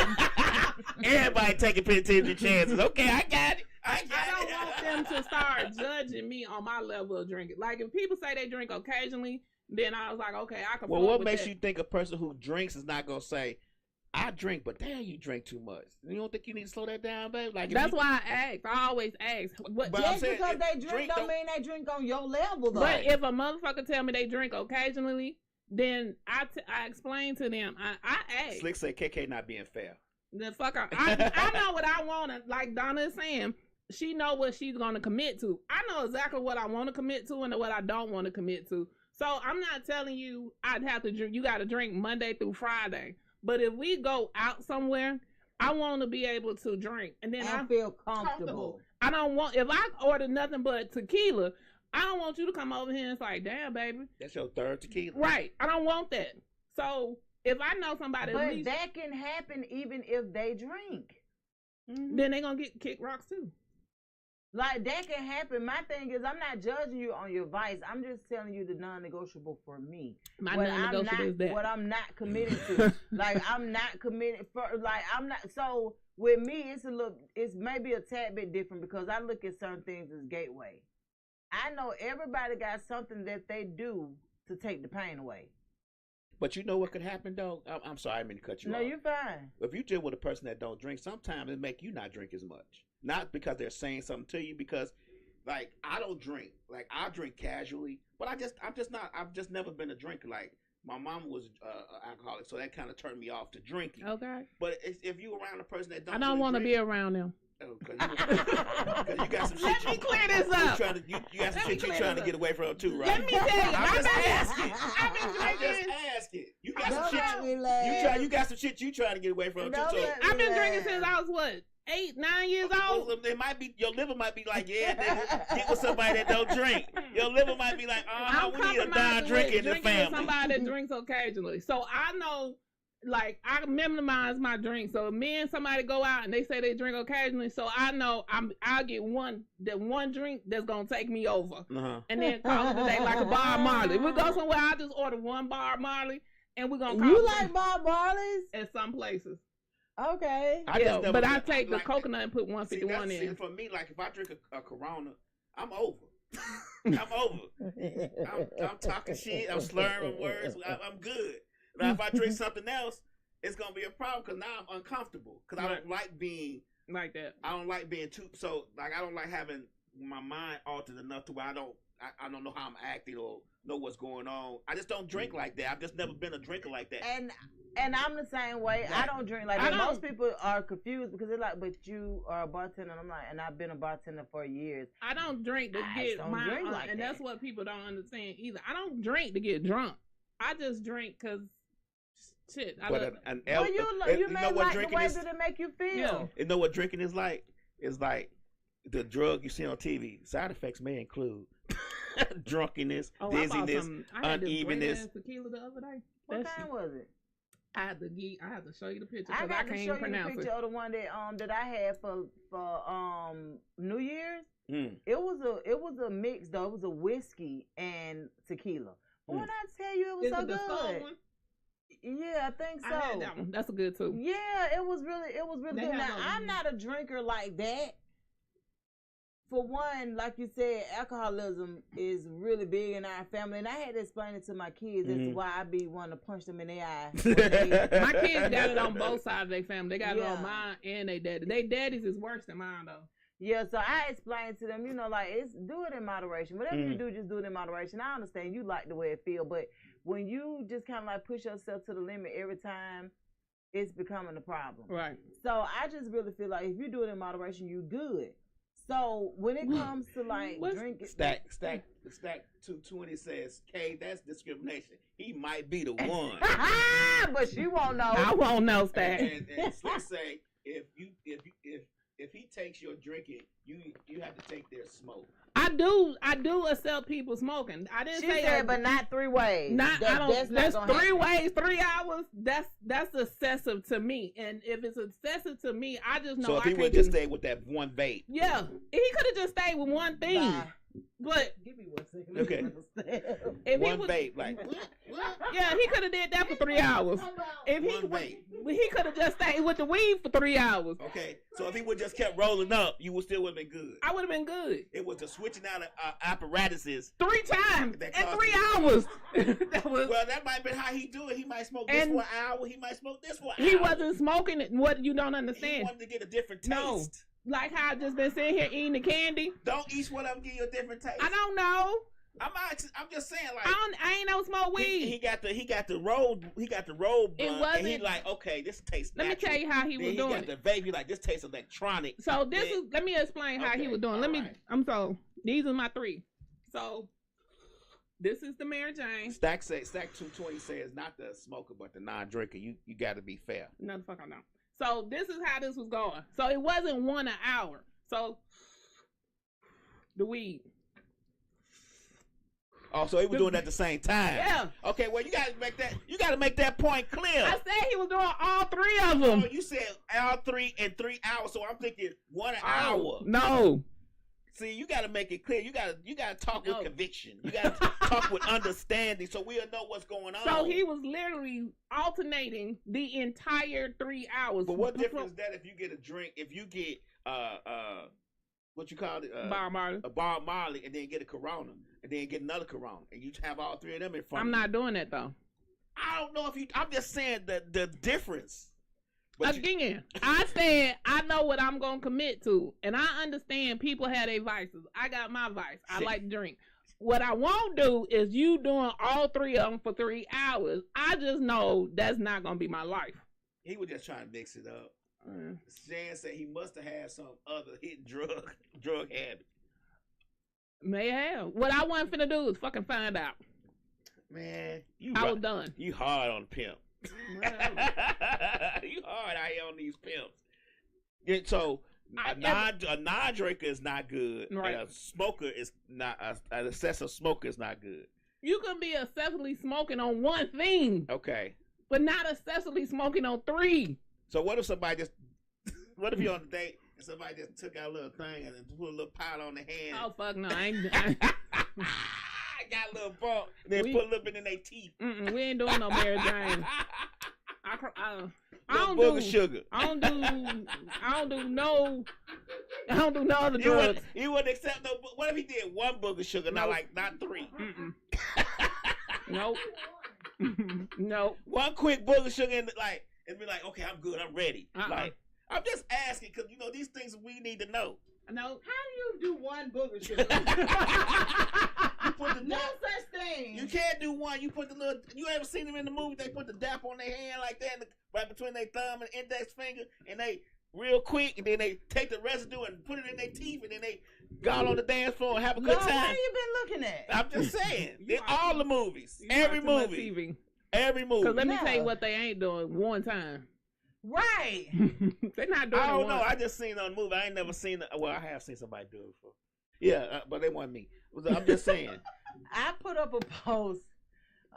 Everybody taking penitentiary chances. Okay, I got it. I don't want them to start judging me on my level of drinking. Like if people say they drink occasionally, then I was like, okay, I can. Well, what makes you think a person who drinks is not gonna say, I drink, but damn, you drink too much. You don't think you need to slow that down, babe? Like that's why I ask. I always ask. Just because they drink don't mean they drink on your level, though. But if a motherfucker tell me they drink occasionally, then I explain to them. I ask. Slick say KK not being fair. The fucker. I know what I want. Like Donna is saying, she know what she's going to commit to. I know exactly what I want to commit to and what I don't want to commit to. So I'm not telling you I'd have to drink. You got to drink Monday through Friday. But if we go out somewhere, I want to be able to drink. And then I feel comfortable. I don't want, if I order nothing but tequila, I don't want you to come over here and say, damn, baby. That's your third tequila. Right. I don't want that. So if I know somebody. But that can happen even if they drink. Then they're going to get kicked rocks too. Like, that can happen. My thing is, I'm not judging you on your vice. I'm just telling you the non-negotiable for me. My non-negotiable is that. What I'm not committed to. Like, I'm not committed for, like, I'm not. So, with me, it's maybe a tad bit different because I look at certain things as gateway. I know everybody got something that they do to take the pain away. But you know what could happen, though? I'm sorry, I didn't mean to cut you off. No, you're fine. If you deal with a person that don't drink, sometimes it make you not drink as much. Not because they're saying something to you, because, like, I don't drink. Like, I drink casually, but I've just never been a drinker. Like, my mom was an alcoholic, so that kind of turned me off to drinking. Okay. But if you around a person that don't, I don't want to be around them. Because you got some shit. Let me clear this up. You got some shit you're trying to get away from too, right? Let me tell you. I'm just asking. I'm just asking. You got some shit. You got some shit you trying to get away from too. So I've been drinking since I was what? 8, 9 years old. Well, it might be your liver might be like, yeah, nigga, get with somebody that don't drink. Your liver might be like, we need a non-drinker in the family. With somebody that drinks occasionally. So I know, like, I minimize my drink. So if me and somebody go out and they say they drink occasionally, so I know I'll get one drink that's gonna take me over, and then call it a day like a Bob Marley. If we go somewhere, I'll just order one Bob Marley, and we're gonna call you like Bob Marley's at some places. Okay. But I take the coconut and put 151 in. See, for me, like if I drink a Corona, I'm over. I'm over. I'm talking shit. I'm slurring words. I'm good. Now, if I drink something else, it's gonna be a problem because now I'm uncomfortable because I don't like being like that. I don't like being too I don't like having my mind altered enough to where I don't know how I'm acting or know what's going on. I just don't drink like that. I've just never been a drinker like that. And I'm the same way. Right. I don't drink like that. Most people are confused because they're like, but you are a bartender. And I'm like, and I've been a bartender for years. I don't drink to get my drink like and that's what people don't understand either. I don't drink to get drunk. I just drink because shit. You may like the way that it make you feel. Yeah. You know what drinking is like? It's like the drug you see on TV. Side effects may include drunkenness, dizziness, unevenness. Tequila the other day. What kind was it? I have to show you the picture I because I got to can't show even you the pronounce picture it. of the one that I had for New Year's. Mm. It was a mix though. It was a whiskey and tequila. But when I tell you, it was Is so it the good. Skull one? Yeah, I think so. I had that one. That's a good too. Yeah, it was really They good. have Now those- I'm not a drinker like that. For one, like you said, alcoholism is really big in our family, and I had to explain it to my kids. That's why I be wanting to punch them in their eye. My kids got it on both sides of their family. They got it Yeah. on mine and they daddy. They daddies is worse than mine though. Yeah, so I explained to them, do it in moderation. Whatever you do, just do it in moderation. I understand you like the way it feel, but when you just kind of like push yourself to the limit every time, it's becoming a problem. Right. So I just really feel like if you do it in moderation, you good. So when it comes to like drinking, Stack 220 says, "K, that's discrimination. He might be the one." but she won't know. I won't know, Stack. And Slick say, if he takes your drinking, you have to take their smoke. I do accept people smoking. I didn't She say said, but not 3 ways. I don't. That's not 3 ways, 3 hours. That's excessive to me. And if it's excessive to me, I just know. So if I he can't would just stay with that one vape, yeah, he could have just stayed with one thing. Bye. But Give me 1 second. Okay. if one he was, vape, like yeah, he could have did that for 3 hours. If one vape. he could have just stayed with the weed for 3 hours. Okay, so if he would just kept rolling up, you would still have been good. I would have been good. It was the switching out of apparatuses. 3 times That in cost 3 you- hours. That was. Well, that might be how he do it. He might smoke this And for an hour. He might smoke this for an He hour. wasn't smoking it. What you don't He understand? wanted to get a different taste. No. Like how I just been sitting here eating the candy. Don't eat whatever give you a different taste. I don't know. I'm just saying, like I ain't no smoke weed. he got the roll blunt, and he wasn't- like, okay, this tastes Let me natural. tell you how he Then was doing got it. the vape. He like, this tastes electronic. So this Then- is. Let me explain how he Okay, was doing. all right. These are my 3. So this is the Mary Jane. Stack 220 says not the smoker but the non-drinker. You got to be fair. No, the fuck I don't. So this is how this was going. So it wasn't 1 an hour. So the weed. Oh, so he was doing that at the same time. Yeah. Okay, well you gotta make that point clear. I said he was doing all 3 of Oh, them. you said all 3 in 3 hours, so I'm thinking 1 an hour. No. See, you gotta make it clear. You gotta talk No. with conviction. You gotta talk with understanding, so we'll know what's going on. So he was literally alternating the entire 3 hours. But what difference is that if you get a drink? If you get what you call it? Bar Marley. A bar Marley, and then get a Corona, and then get another Corona, and you have all 3 of them in front. I'm of not you. doing that though. I don't know if you. I'm just saying the difference. But Again, I said I know what I'm gonna commit to, and I understand people have their vices. I got my vice. I See. like to drink. What I won't do is you doing all 3 of them for 3 hours. I just know that's not gonna be my life. he was just trying to mix it up. Shan said he must have had some other hidden drug habit. May have. What I wasn't finna do is fucking find out. Man, I was done. You hard on the pimp. Whatever. You hard out here on these pimps. Yeah, so a non-drinker is not good. Right. And a smoker is not. An excessive smoker is not good. You can be excessively smoking on one thing, Okay. but not excessively smoking on 3. So what if somebody just? What if you're on a date and somebody just took out a little thing and then put a little pot on the hand? Oh fuck no, I ain't. Got a little bump. And then put a little bit in their teeth. We ain't doing no Mary Jane. I don't Booger do sugar. I don't do no other drugs. You wouldn't accept no. What if he did 1 booger sugar, No. not 3? Nope. Nope. 1 quick booger sugar and be like, okay, I'm good, I'm ready. Uh-uh. Like, I'm just asking because these things we need to know. No. How do you do 1 booger sugar? You put the No dap, such thing. you can't do 1. You put the little. You ever seen them in the movie? They put the dap on their hand like that, right between their thumb and index finger, and they real quick, and then they take the residue and put it in their teeth, and then they go out on the dance floor and have a good Lord, time. what you been looking at? I'm just saying, You in watch all too- the movies, You every watch too much movie, TV. every movie. Cause let me tell you No. what they ain't doing one time. Right. They're not doing I it don't know. once. I just seen it on the movie. I ain't never seen it. Well, I have seen somebody do it before. Yeah, but they weren't me. I'm just saying. I put up a post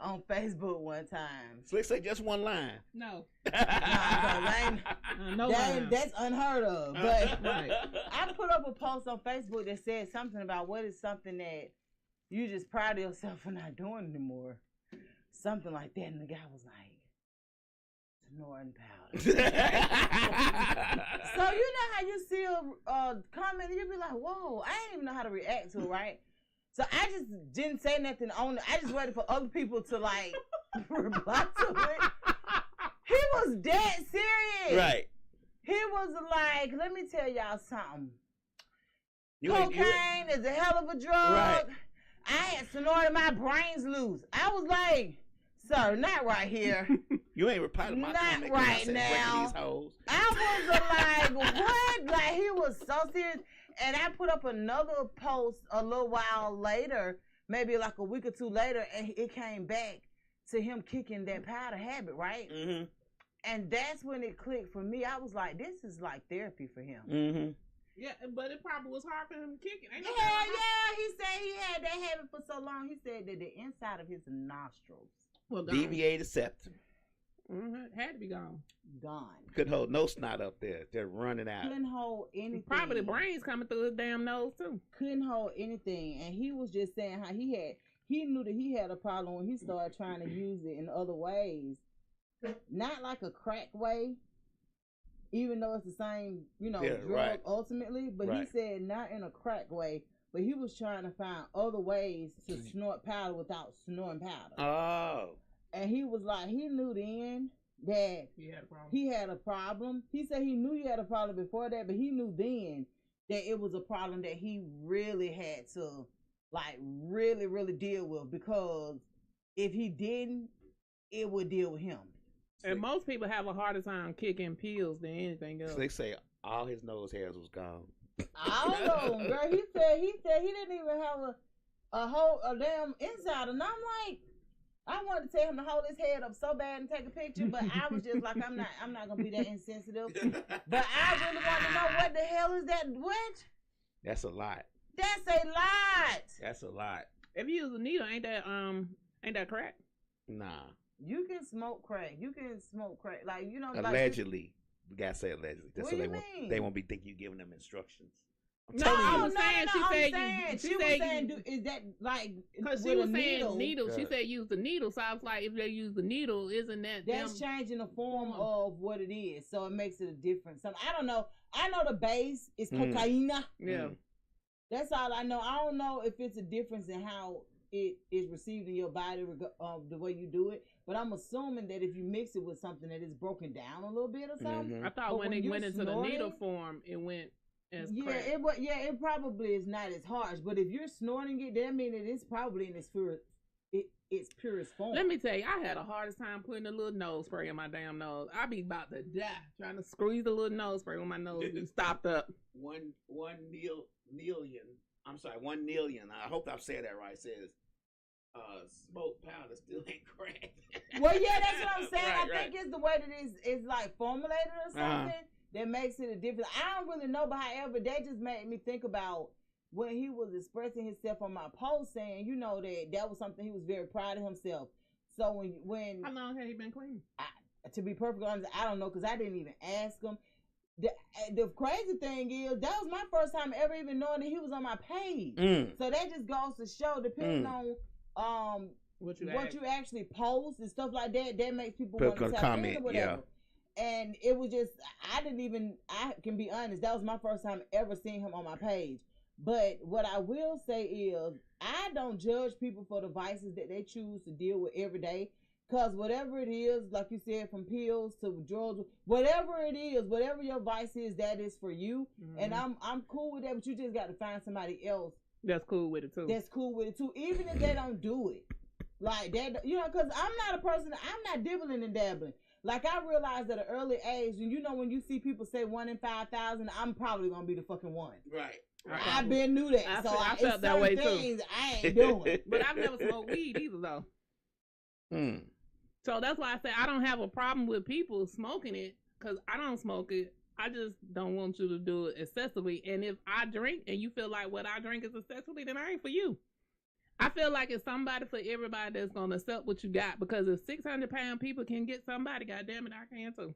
on Facebook one time. Slick say just one line. No. No, that's unheard of. But Right. I put up a post on Facebook that said something about what is something that you just proud of yourself for not doing anymore. Something like that. And the guy was like, snorting powder. So you know how you see a comment and you be like, whoa, I didn't even know how to react to it, right? So I just didn't say nothing on it. I just waited for other people to like reply to it. He was dead serious. Right. He was like, let me tell y'all something. You Cocaine is a hell of a drug. Right. I had snorted my brains loose. I was like, sir, not right here. You ain't replying to my Not comment. right I said, now. These hoes. I was like, what? Like, he was so serious. And I put up another post a little while later, maybe like a week or two later, and it came back to him kicking that powder habit, right? Mm-hmm. And that's when it clicked for me. I was like, this is like therapy for him. Mm-hmm. Yeah, but it probably was hard for him kicking. Ain't no Yeah. He said he had that habit for so long. He said that the inside of his nostrils Deviated septum. Had to be gone. Couldn't hold no snot up there. They're running out. Couldn't hold anything. Probably the brains coming through his damn nose too. Couldn't hold anything. And he was just saying how he knew that he had a problem when he started trying to use it in other ways. Not like a crack way, even though it's the same, drug right. ultimately. But Right. he said not in a crack way, but he was trying to find other ways to snort powder without snorting powder. Oh. And he was like, he knew then that he had a problem. He said he knew he had a problem before that, but he knew then that it was a problem that he really had to, like, really, really deal with, because if he didn't, it would deal with him. And most people have a harder time kicking pills than anything else. So they say all his nose hairs was gone. I don't know, girl. He said he didn't even have a damn insider. And I'm like, I wanted to tell him to hold his head up so bad and take a picture, but I was just like, I'm not gonna be that insensitive. But I really want to know what the hell is that? What? That's a lot. That's a lot. That's a lot. If you use a needle, ain't that crack? Nah. You can smoke crack. Like, Allegedly. We gotta say allegedly. That's What so do you they mean? won't be thinking you giving them instructions. No, I was saying I'm saying, she she was said saying, is that like because she with was a saying needle. Yeah. She said use the needle. So I was like, if they use the needle, isn't that that's them? changing the form of what it is, so it makes it a difference. So I don't know. I know the base is cocaine. Yeah. That's all I know. I don't know if it's a difference in how it is received in your body, the way you do it. But I'm assuming that if you mix it with something that is broken down a little bit or something. I thought when it went into the needle form, it went as crack. It probably is not as harsh. But if you're snorting it, that means it is probably in its purest form. Let me tell you, I had the hardest time putting a little nose spray in my damn nose. I be about to die trying to squeeze the little nose spray when my nose be stopped up. One Nillion. I hope I'm saying that right. Says smoke powder still ain't crack. Well, yeah, that's what I'm saying. Right, I think it's the way that it's like formulated or something that makes it a difference. I don't really know, but however, that just made me think about when he was expressing himself on my post, saying, that was something he was very proud of himself. So when How long had he been clean? To be perfectly honest, I don't know, because I didn't even ask him. The crazy thing is, that was my first time ever even knowing that he was on my page. So that just goes to show, depending on what you actually post and stuff like that, that makes people want to comment or whatever. Yeah. And it was just, I can be honest, that was my first time ever seeing him on my page. But what I will say is, I don't judge people for the vices that they choose to deal with every day. Because whatever it is, like you said, from pills to drugs, whatever it is, whatever your vice is, that is for you. And I'm cool with that, but you just got to find somebody else that's cool with it too. Even if they don't do it. Like that, because I'm not a person, I'm not dibbling and dabbling. Like, I realized at an early age, and when you see people say 1 in 5,000, I'm probably going to be the fucking one. Right. I've been knew that. I felt that way too. I ain't doing. But I've never smoked weed either, though. So that's why I say I don't have a problem with people smoking it, because I don't smoke it. I just don't want you to do it excessively. And if I drink and you feel like what I drink is excessively, then I ain't for you. I feel like it's somebody for everybody that's gonna accept what you got, because if 600-pound people can get somebody, goddamn it, I can too.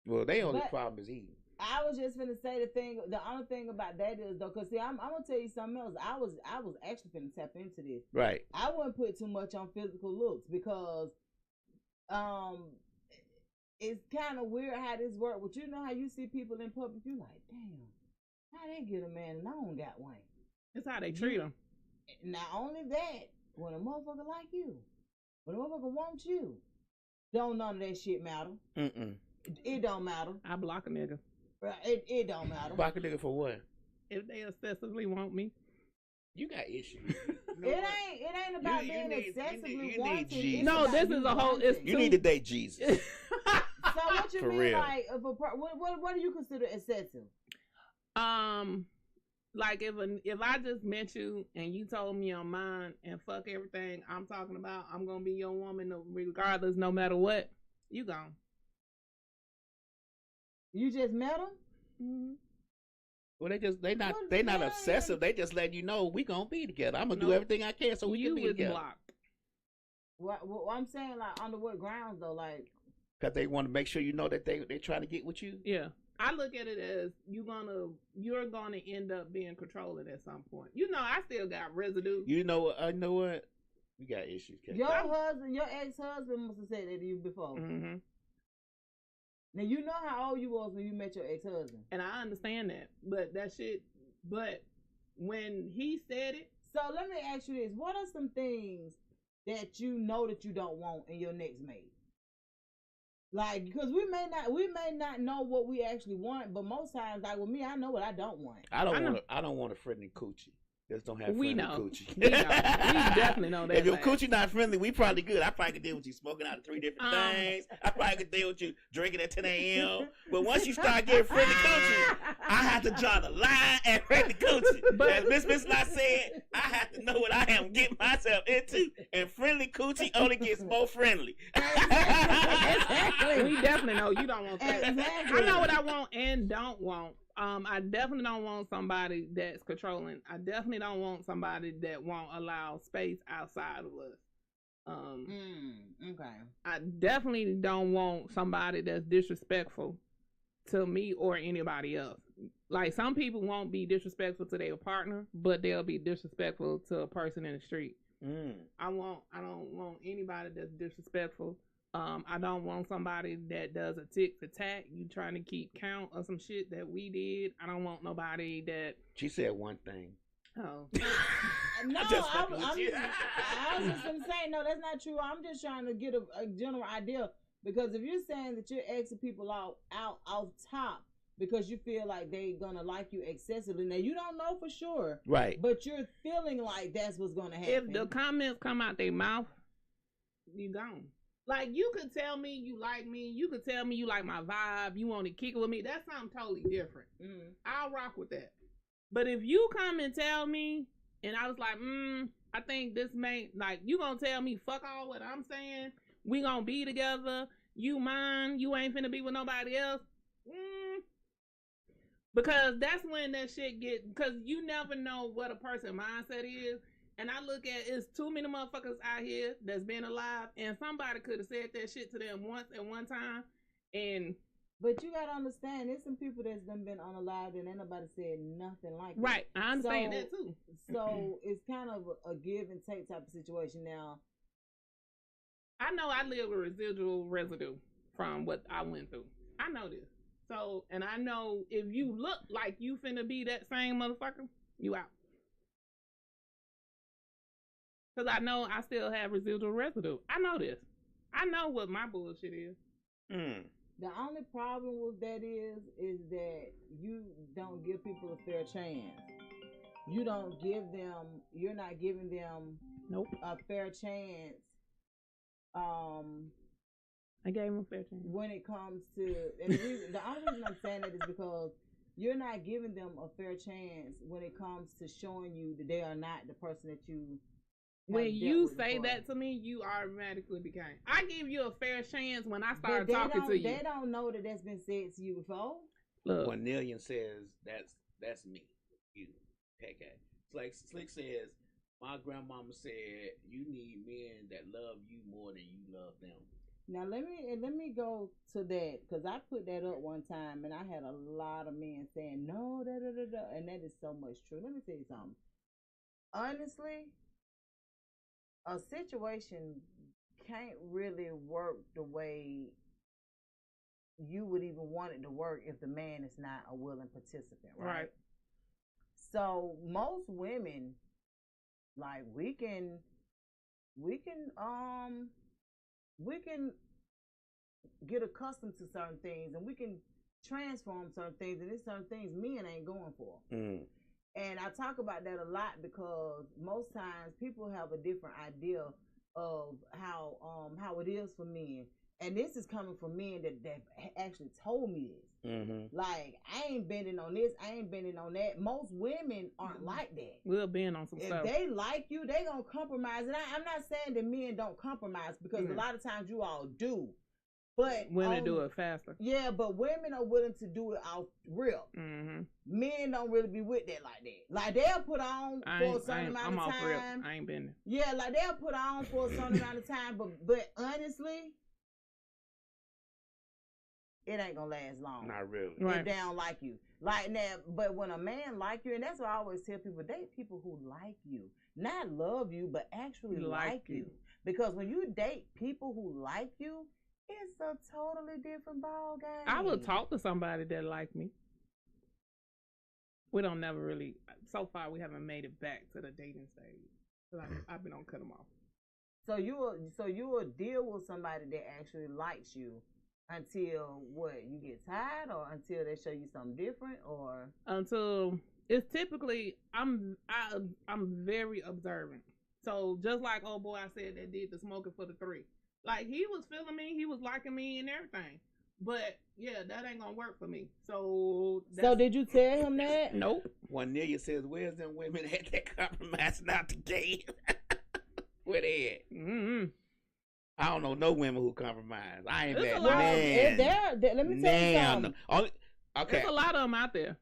Well, their only problem is eating. I was just finna say the only thing about that is though, cause see, I'm gonna tell you something else. I was actually finna tap into this. Right. I wouldn't put too much on physical looks because, it's kind of weird how this works. But you know how you see people in public, you like, damn, how they get a man and I don't got one. It's how they treat them. Not only that, when a motherfucker like you, when a motherfucker wants you, don't none of that shit matter. It don't matter. I block a nigga. Right, it don't matter. Block a nigga for what? If they excessively want me. You got issues. It ain't about being excessively wanted. No, this is a whole. It's you need to date Jesus. So what you For mean? real. Like, what do you consider excessive? Like if I just met you and you told me on mine and fuck everything I'm talking about, I'm gonna be your woman regardless, no matter what. You gone. You just met them? Mm-hmm. Well, they not obsessive. They just letting you know we gonna be together. I'm gonna do everything I can so we can be together. Blocked. What I'm saying, like, under what grounds though? Like, because they want to make sure you know that they trying to get with you. Yeah, I look at it as you're gonna end up being controlling at some point. You know, I still got residue. You know what? I know what. We got issues. Kay. Your ex-husband must have said that to you before. Mm-hmm. Now you know how old you was when you met your ex-husband, and I understand that, but that shit. But when he said it, so let me ask you this: what are some things that you know that you don't want in your next mate? Like, because we may not know what we actually want, but most times, like with me, I know what I don't want. I don't want a friendly coochie. Just don't have friendly coochie. We know. We definitely know that. If your coochie not friendly, we probably good. I probably could deal with you smoking out of 3 different things. I probably could deal with you drinking at 10 a.m. But once you start getting friendly coochie, I have to draw the line at friendly coochie. But as Miss not said, I have to know what I am getting myself into. And friendly coochie only gets more friendly. Exactly. We definitely know you don't want that. Exactly. I know what I want and don't want. I definitely don't want somebody that's controlling. I definitely don't want somebody that won't allow space outside of us. Okay. I definitely don't want somebody that's disrespectful to me or anybody else. Like, some people won't be disrespectful to their partner, but they'll be disrespectful to a person in the street. I don't want anybody that's disrespectful. I don't want somebody that does a tick for tack. You trying to keep count of some shit that we did. I don't want nobody that. She said one thing. Oh. No, I was just gonna say, no, that's not true. I'm just trying to get a general idea, because if you're saying that you're asking people out off top because you feel like they gonna like you excessively, now you don't know for sure, right? But you're feeling like that's what's gonna happen. If the comments come out their mouth, you gone. Like, you could tell me you like me. You could tell me you like my vibe. You want to kick it with me. That's something totally different. I'll rock with that. But if you come and tell me, and I was like, I think this may, like, you gonna tell me fuck all what I'm saying. We gonna be together. You mine. You ain't finna be with nobody else. Because that's when that shit because you never know what a person's mindset is. And I look at, it's too many motherfuckers out here that's been alive, and somebody could have said that shit to them once at one time. But you gotta understand, there's some people that's been unalived and ain't nobody said nothing like that. Right, I understand that too. So it's kind of a give and take type of situation. Now, I know I live with residual residue from what I went through. I know this. So, and I know if you look like you finna be that same motherfucker, you out. Because I know I still have residual residue. I know this. I know what my bullshit is. The only problem with that is that you don't give people a fair chance. You're not giving them a fair chance. I gave him a fair chance. When it comes to, and the only reason I'm saying that is because you're not giving them a fair chance when it comes to showing you that they are not the person that you. When you say that to me, you automatically became. I give you a fair chance when I start talking to you. They don't know that that's been said to you before. Look, when Nillian says that's me, you, KK. Slick says My grandmama said you need men that love you more than you love them. Now let me go to that because I put that up one time and I had a lot of men saying no, and that is so much true. Let me tell you something. Honestly, a situation can't really work the way you would even want it to work if the man is not a willing participant, right? So most women, like we can get accustomed to certain things and we can transform certain things, and there's certain things men ain't going for. And I talk about that a lot because most times people have a different idea of how it is for men. And this is coming from men that actually told me this. Like, I ain't bending on this, I ain't bending on that. Most women aren't like that. We'll bend on some stuff. If they like you, they gonna compromise. And I'm not saying that men don't compromise because a lot of times you all do. But women do it faster. Yeah, but women are willing to do it off rip. Men don't really be with that like that. Like they'll put on for a certain amount of time. I ain't bending. Yeah, like they'll put on for a certain amount of time, but honestly, it ain't gonna last long. Not really. If they don't like you. Like now, but when a man like you, and that's what I always tell people, date people who like you. Not love you, but actually like you. Because when you date people who like you, it's a totally different ball game. I would talk to somebody that like me. We don't never really, so far we haven't made it back to the dating stage. I've been on cut them off. So you will deal with somebody that actually likes you until what? You get tired, or until they show you something different, or until it's typically I'm very observant. So just like old boy I said that did the smoking for the 3. Like, he was feeling me, he was liking me and everything. But, yeah, that ain't gonna work for me. So did you tell him that? Nope. Juanilla says, where's them women that compromise not to date? Where they at? I don't know no women who compromise. I ain't that man. Let me tell you something. Okay. There's a lot of them out there.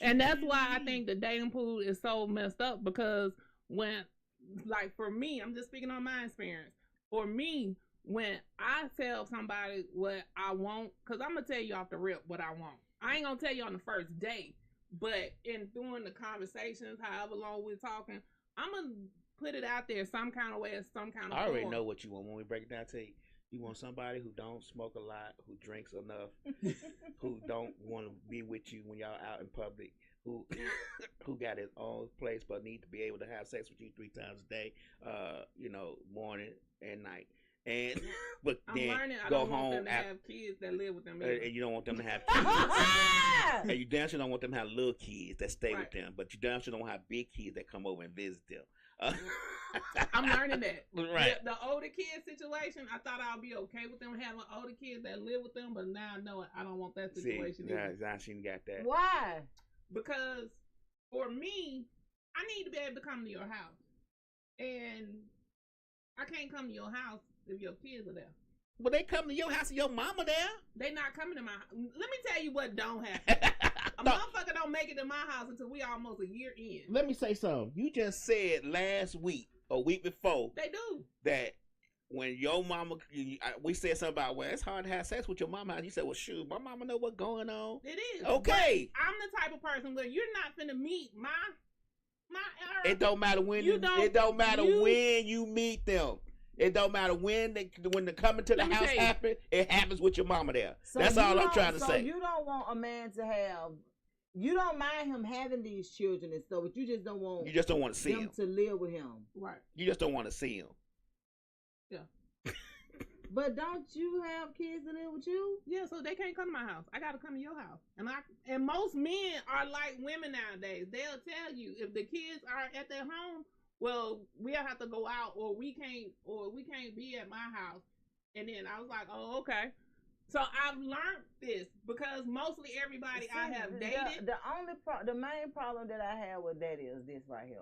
And that's why I think the dating pool is so messed up, because when, like, for me, I'm just speaking on my experience. For me, when I tell somebody what I want, because I'm going to tell you off the rip what I want. I ain't going to tell you on the first date, but in doing the conversations, however long we're talking, I'm going to put it out there some kind of way or some kind of I already form. know what you want when we break it down to you. You want somebody who don't smoke a lot, who drinks enough, who don't want to be with you when y'all out in public, who got his own place but need to be able to have sex with you 3 times a day, morning and night. And but I'm then learning I go don't home want them to have kids that live with them. And you don't want them to have kids. And you damn sure don't want them to have little kids that stay with them, but you damn sure don't have big kids that come over and visit them. I'm learning that. Right. The older kid situation, I thought I'd be okay with them having older kids that live with them, but now I know I don't want that situation. I shouldn't got that. Why? Because for me, I need to be able to come to your house. And I can't come to your house if your kids are there. Well, they come to your house and your mama there. They not coming to my house. Let me tell you what don't happen. A motherfucker don't make it to my house until we almost a year in. Let me say something. You just said last week or week before. They do. That when your mama, we said something about, well, it's hard to have sex with your mama. You said, well, shoot, my mama know what's going on. It is. Okay. But I'm the type of person where you're not finna meet my It don't matter when it don't matter when you meet them. It don't matter when they coming to the house happen. It happens with your mama there. So that's all I'm trying to say. So you don't want a man to have. You don't mind him having these children and stuff, but you just don't want. You just don't want to see him to live with him. Right. You just don't want to see him. Yeah. But don't you have kids that live with you? Yeah, so they can't come to my house. I gotta come to your house. And most men are like women nowadays. They'll tell you if the kids are at their home, well, we'll have to go out, or we can't be at my house. And then I was like, oh, okay. So I've learned this because mostly everybody I have dated. The main problem that I have with that is this right here.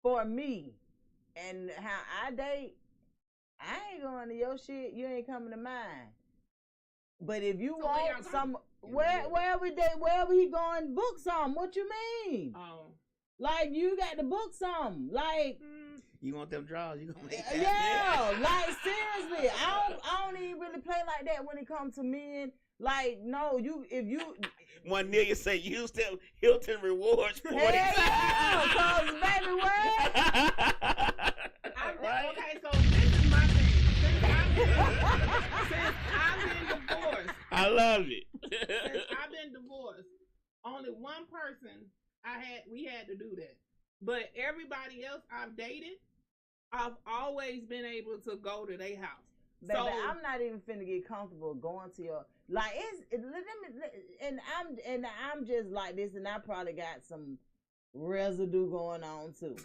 For me, and how I date, I ain't going to your shit. You ain't coming to mine. But if you want some, wherever he going, book some. What you mean? Oh. Like, you got to book something. Like, you want them draws? You gonna make that? Yeah, like seriously, I don't even really play like that when it comes to men. Like, no, if you 1 million say use them Hilton rewards points. yeah, cause baby, what? Right? Okay, so this is my thing. Since I've been divorced, I love it. since I've been divorced, only one person we had to do that. But everybody else I've dated, I've always been able to go to their house. Baby, so, I'm not even finna get comfortable going to your I'm just like this, and I probably got some residue going on too.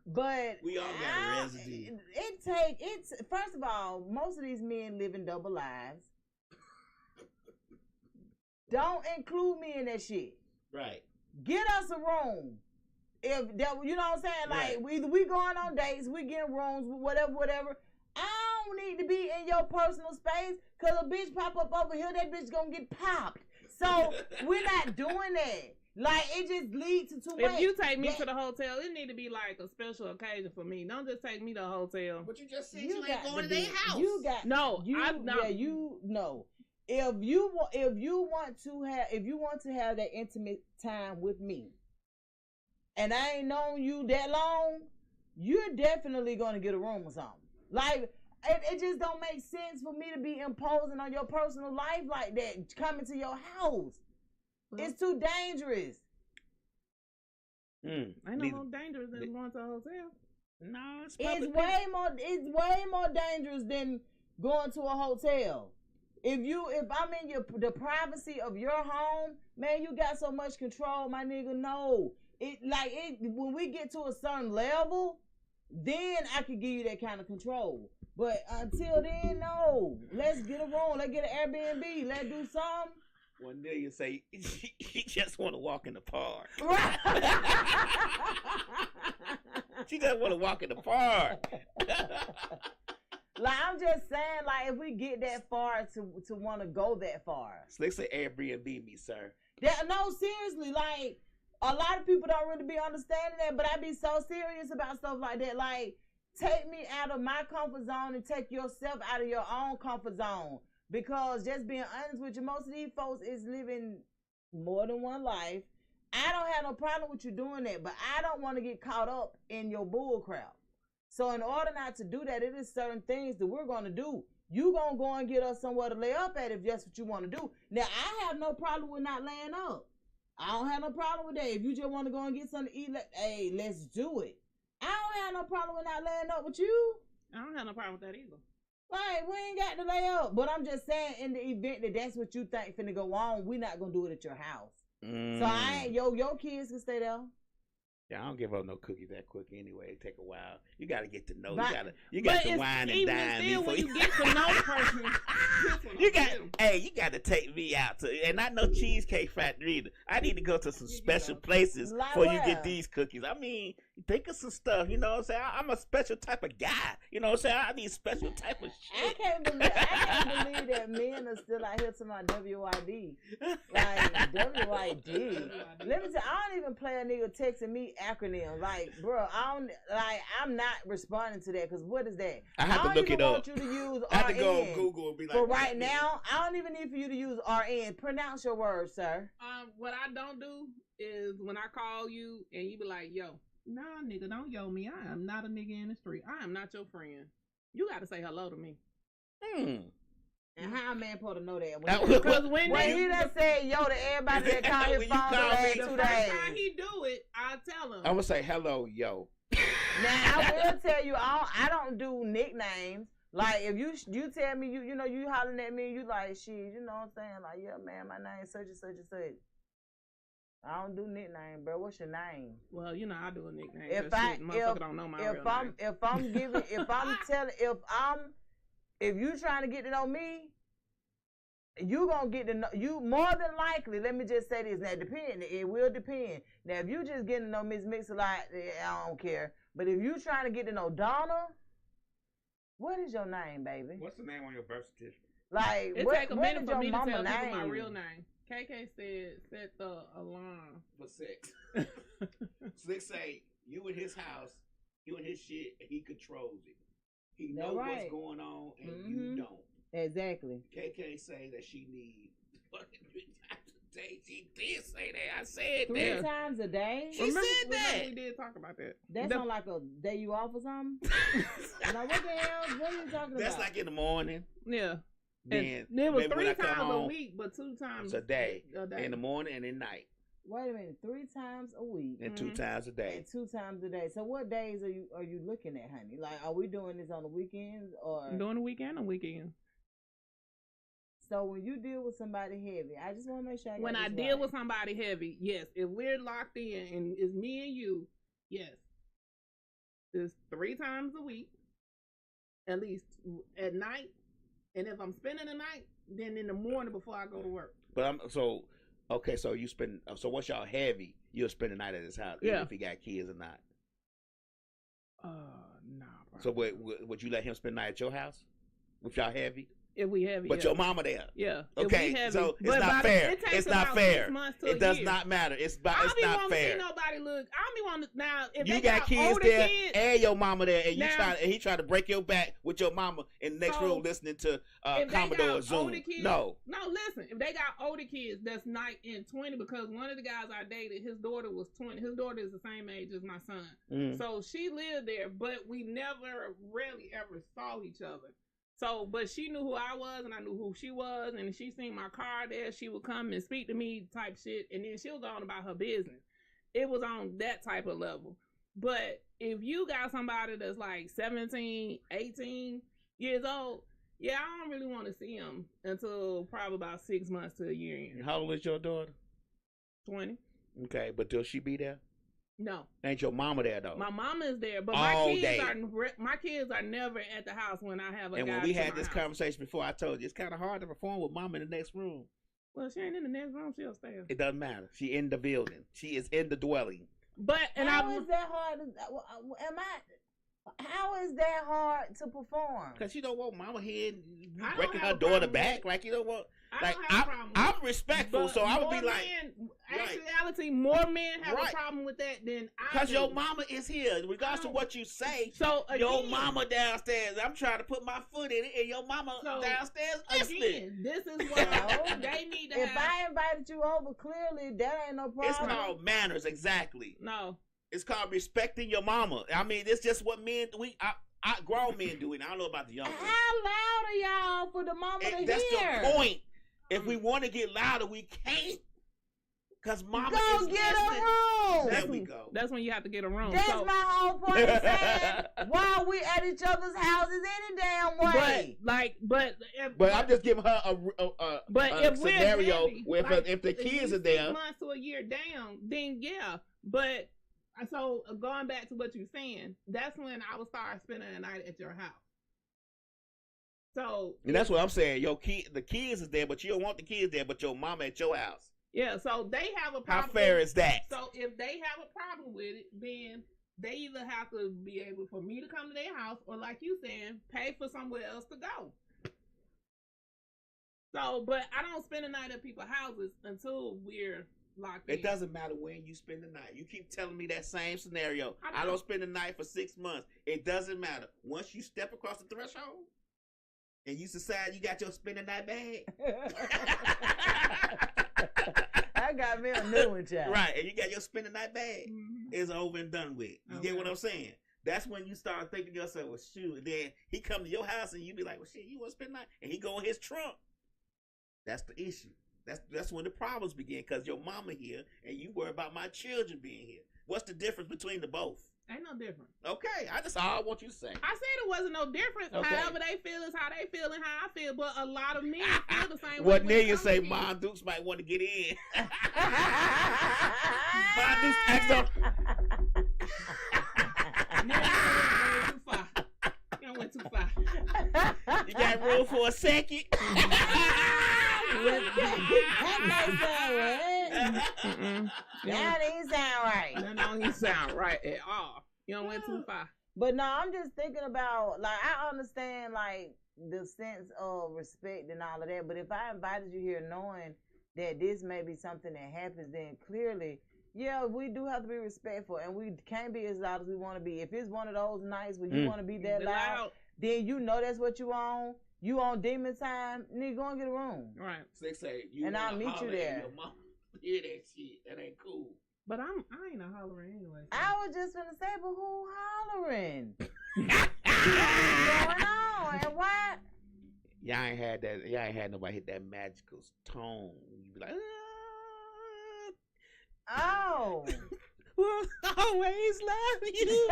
But we all got residue. It's first of all, most of these men live in double lives. Don't include me in that shit. Right. Get us a room. If that, you know what I'm saying? Like, right. we going on dates, we getting rooms, whatever. I don't need to be in your personal space, because a bitch pop up over here, that bitch gonna get popped. So we're not doing that. Like, it just leads to too much. If you take me to the hotel, it need to be like a special occasion for me. Don't just take me to the hotel. But you just said you ain't going to their house. If you want to have that intimate time with me, and I ain't known you that long, you're definitely gonna get a room or something. Like, it just don't make sense for me to be imposing on your personal life like that, coming to your house. It's too dangerous. Ain't no more dangerous than going to a hotel. No, it's way more dangerous than going to a hotel. If I'm in the privacy of your home, man, you got so much control, my nigga. No, when we get to a certain level, then I could give you that kind of control. But until then, no. Let's get a room. Let's get an Airbnb. Let's do something. 1 million say he just want to walk in the park. Right. She just want to walk in the park. Like, I'm just saying, like, if we get that far to want to go that far. So they say Airbnb me, sir. No, seriously, like, a lot of people don't really be understanding that, but I be so serious about stuff like that. Like, take me out of my comfort zone and take yourself out of your own comfort zone. Because just being honest with you, most of these folks is living more than one life. I don't have no problem with you doing that, but I don't want to get caught up in your bull crap. So in order not to do that, it is certain things that we're going to do. You going to go and get us somewhere to lay up at if that's what you want to do. Now, I have no problem with not laying up. I don't have no problem with that. If you just want to go and get something to eat, hey, let's do it. I don't have no problem with not laying up with you. I don't have no problem with that either. Like, we ain't got to lay up. But I'm just saying, in the event that that's what you think finna go on, we not going to do it at your house. So your kids can stay there. Yeah, I don't give up no cookies that quick anyway. It take a while. You got to get to know. You got to wine and dine me. When you get to know the person, you got to take me out to, and not no Cheesecake Factory either. I need to go to some special places before you get these cookies. I mean, think of some stuff. You know what I'm saying? I'm a special type of guy. You know what I'm saying? I need special type of shit. I can't believe that men are still out here to my WYD. Like, WYD. Let me tell you, I don't even play a nigga texting me acronym. Like, bro, I'm not responding to that, because what is that? I have to look it up. I don't even want you to use RN. I have to go on Google and be like, but right now, I don't even need for you to use RN. Pronounce your words, sir. What I don't do is when I call you and you be like, yo, nah, nigga, don't yo me. I am not a nigga in the street. I am not your friend. You got to say hello to me. And how a man supposed to know that? Because when he done said yo to everybody that call his phone the last 2 days. The first time he do it, I tell him. I'm going to say hello, yo. Now, I will tell you, I don't do nicknames. Like, if you tell me, you know, you hollering at me, you like, shit, you know what I'm saying? Like, yeah, man, my name is such and such and such. I don't do nickname, bro. What's your name? Well, you know, I do a nickname. Motherfucker don't know my real name. If you trying to get to know me, you gonna get to know you more than likely. Let me just say this. Now, it will depend. Now, if you just getting to know Miss Mix-a-Lot, I don't care. But if you trying to get to know Donna, what is your name, baby? What's the name on your birth certificate? Like, it take a minute for me to tell people my real name. KK said set the alarm for sex. Slick say you in his house, you in his shit, and he controls it. He knows what's going on, and you don't. Exactly. KK say that she needs fucking 3 times a day. She did say that. I said 3 times a day? She said that. We did talk about that. That's on like a day you off or something? Like, what the hell? What are you talking about? That's like in the morning. Yeah. Then it was 3 times a week, but 2 times a day. In the morning and at night. Wait a minute, 3 times a week and 2 times a day. And 2 times a day. So what days are you looking at, honey? Like, are we doing this on the weekends or doing the weekend on weekends? So when you deal with somebody heavy, I just want to make sure I got when I this deal right. with somebody heavy, yes. If we're locked in and it's me and you, yes, it's 3 times a week, at least at night. And if I'm spending the night, then in the morning before I go to work. But okay, so you spend. So once y'all heavy, you'll spend the night at his house, even if he got kids or not. Nah. So would you let him spend the night at your house if y'all heavy? If we heavy, but your mama there. Yeah. Okay. So it's not fair. It's not fair. It does not matter. It's not fair. I don't see nobody look. I don't be wanting now. If you got kids there and your mama there, and he tried to break your back with your mama in the next room listening to Commodore Zoom. No, listen. If they got older kids that's 19 and 20, because one of the guys I dated, his daughter was 20. His daughter is the same age as my son. So she lived there, but we never really ever saw each other. So, but she knew who I was, and I knew who she was, and if she seen my car there, she would come and speak to me type shit, and then she'll go on about her business. It was on that type of level. But if you got somebody that's like 17, 18 years old, yeah, I don't really want to see them until probably about 6 months to a year in. How old is your daughter? 20. Okay, but will she be there? No. Ain't your mama there though? My mama is there, but all my kids are never at the house when I have a. And when we had this conversation before, I told you it's kind of hard to perform with mama in the next room. Well, she ain't in the next room; she'll stay. It doesn't matter. She in the building. She is in the dwelling. But how is that hard? How is that hard to perform? Because you don't want mama here breaking her daughter back. Like you don't want. Like I'm respectful, so I would be like. Actuality, more men have a problem with that than I do. Because your mama is here, regardless of what you say. So again, your mama downstairs. I'm trying to put my foot in it, and your mama downstairs listening. Again, this is what they need to have. If I invited you over, clearly that ain't no problem. It's called manners, exactly. No. It's called respecting your mama. I mean, it's just what men grown men do it. I don't know about the young ones. How loud are y'all for the mama to hear? That's the point. If we want to get louder, we can't. Because mama go is get a room. There we go. That's when you have to get a room. That's my whole point of saying why we at each other's houses any damn way. But I'm just giving her a scenario where if the kids are there, 6 months to a year down, then yeah. But so going back to what you're saying, that's when I would start spending the night at your house. So and that's what I'm saying. The kids is there, but you don't want the kids there, but your mama at your house. Yeah, so they have a problem. How fair is that? So if they have a problem with it, then they either have to be able for me to come to their house, or like you saying, pay for somewhere else to go. So, but I don't spend the night at people's houses until we're locked in. It doesn't matter when you spend the night. You keep telling me that same scenario. I don't spend the night for 6 months. It doesn't matter. Once you step across the threshold and you decide you got your spend the night bag. I got me a new one, child. Right, and you got your spend the night bag. It's over and done with. You get what I'm saying? That's when you start thinking to yourself, well, shoot. And then he come to your house and you be like, well, shit, you want to spend the night? And he go in his trunk. That's the issue. That's when the problems begin, because your mama here and you worry about my children being here. What's the difference between the both? Ain't no difference. Okay, that's all I want you to say. I said it wasn't no difference. Okay. However they feel is how they feel and how I feel. But a lot of men feel the same way. What Nelia say, Mom Dukes might want to get in. Mom Dukes asked up. You went too far. You got room for a second? That ain't sound right. That don't even sound right at all. You don't went too far. But no, I'm just thinking about, like, I understand, like, the sense of respect and all of that. But if I invited you here knowing that this may be something that happens, then clearly, yeah, we do have to be respectful, and we can't be as loud as we want to be. If it's one of those nights where you want to be that loud, then you know that's what you on. You on demon time, nigga, go and get a room. Right. So they say you and I'll meet you there. Your mom hear that shit. That ain't cool. But I ain't a hollering anyway. So. I was just gonna say, but who hollering? What's going on? And what? Y'all ain't had that. Y'all ain't had nobody hit that magical tone. You be like, oh. Will always love you.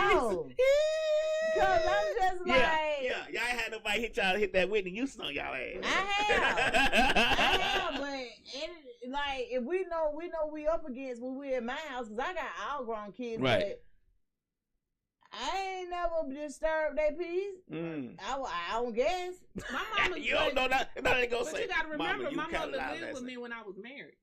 Oh. Cause I'm just like, yeah. Y'all ain't had nobody hit that Whitney Houston on y'all ass. I have, but like if we know we up against when we at my house, cause I got all grown kids, right. But I ain't never disturbed their peace. I don't guess. My mama, you don't know that. They gonna but say, you gotta remember, my mother lived with lesson. me when I was married.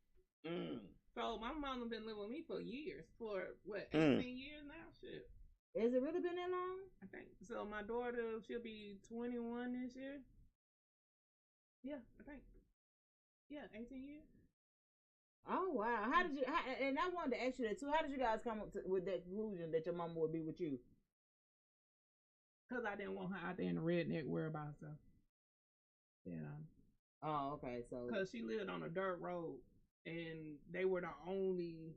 So my mama been living with me for years, for what, 18 years now? Shit. Has it really been that long? I think so. My daughter, she'll be 21 this year. Yeah, I think. Yeah, 18 years. Oh wow! How did you? And I wanted to ask you that too. How did you guys come up with that conclusion that your mama would be with you? Cause I didn't want her out there in the redneck world by herself. Yeah. Oh, okay. So. Cause she lived on a dirt road, and they were the only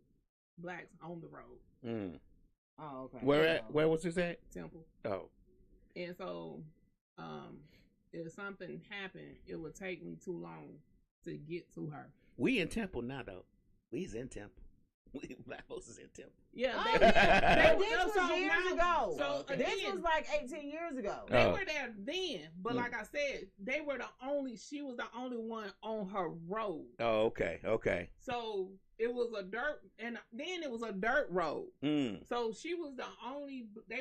blacks on the road. Oh, okay. Where was this at? Temple. Oh. And so, if something happened, it would take me too long to get to her. We in Temple now, though. We's in Temple. Black folks is in Temple. Yeah, this was years ago. So this was like 18 years ago. They were there then, but like I said, she was the only one on her road. Oh, okay. So it was a dirt, and then it was a dirt road. So they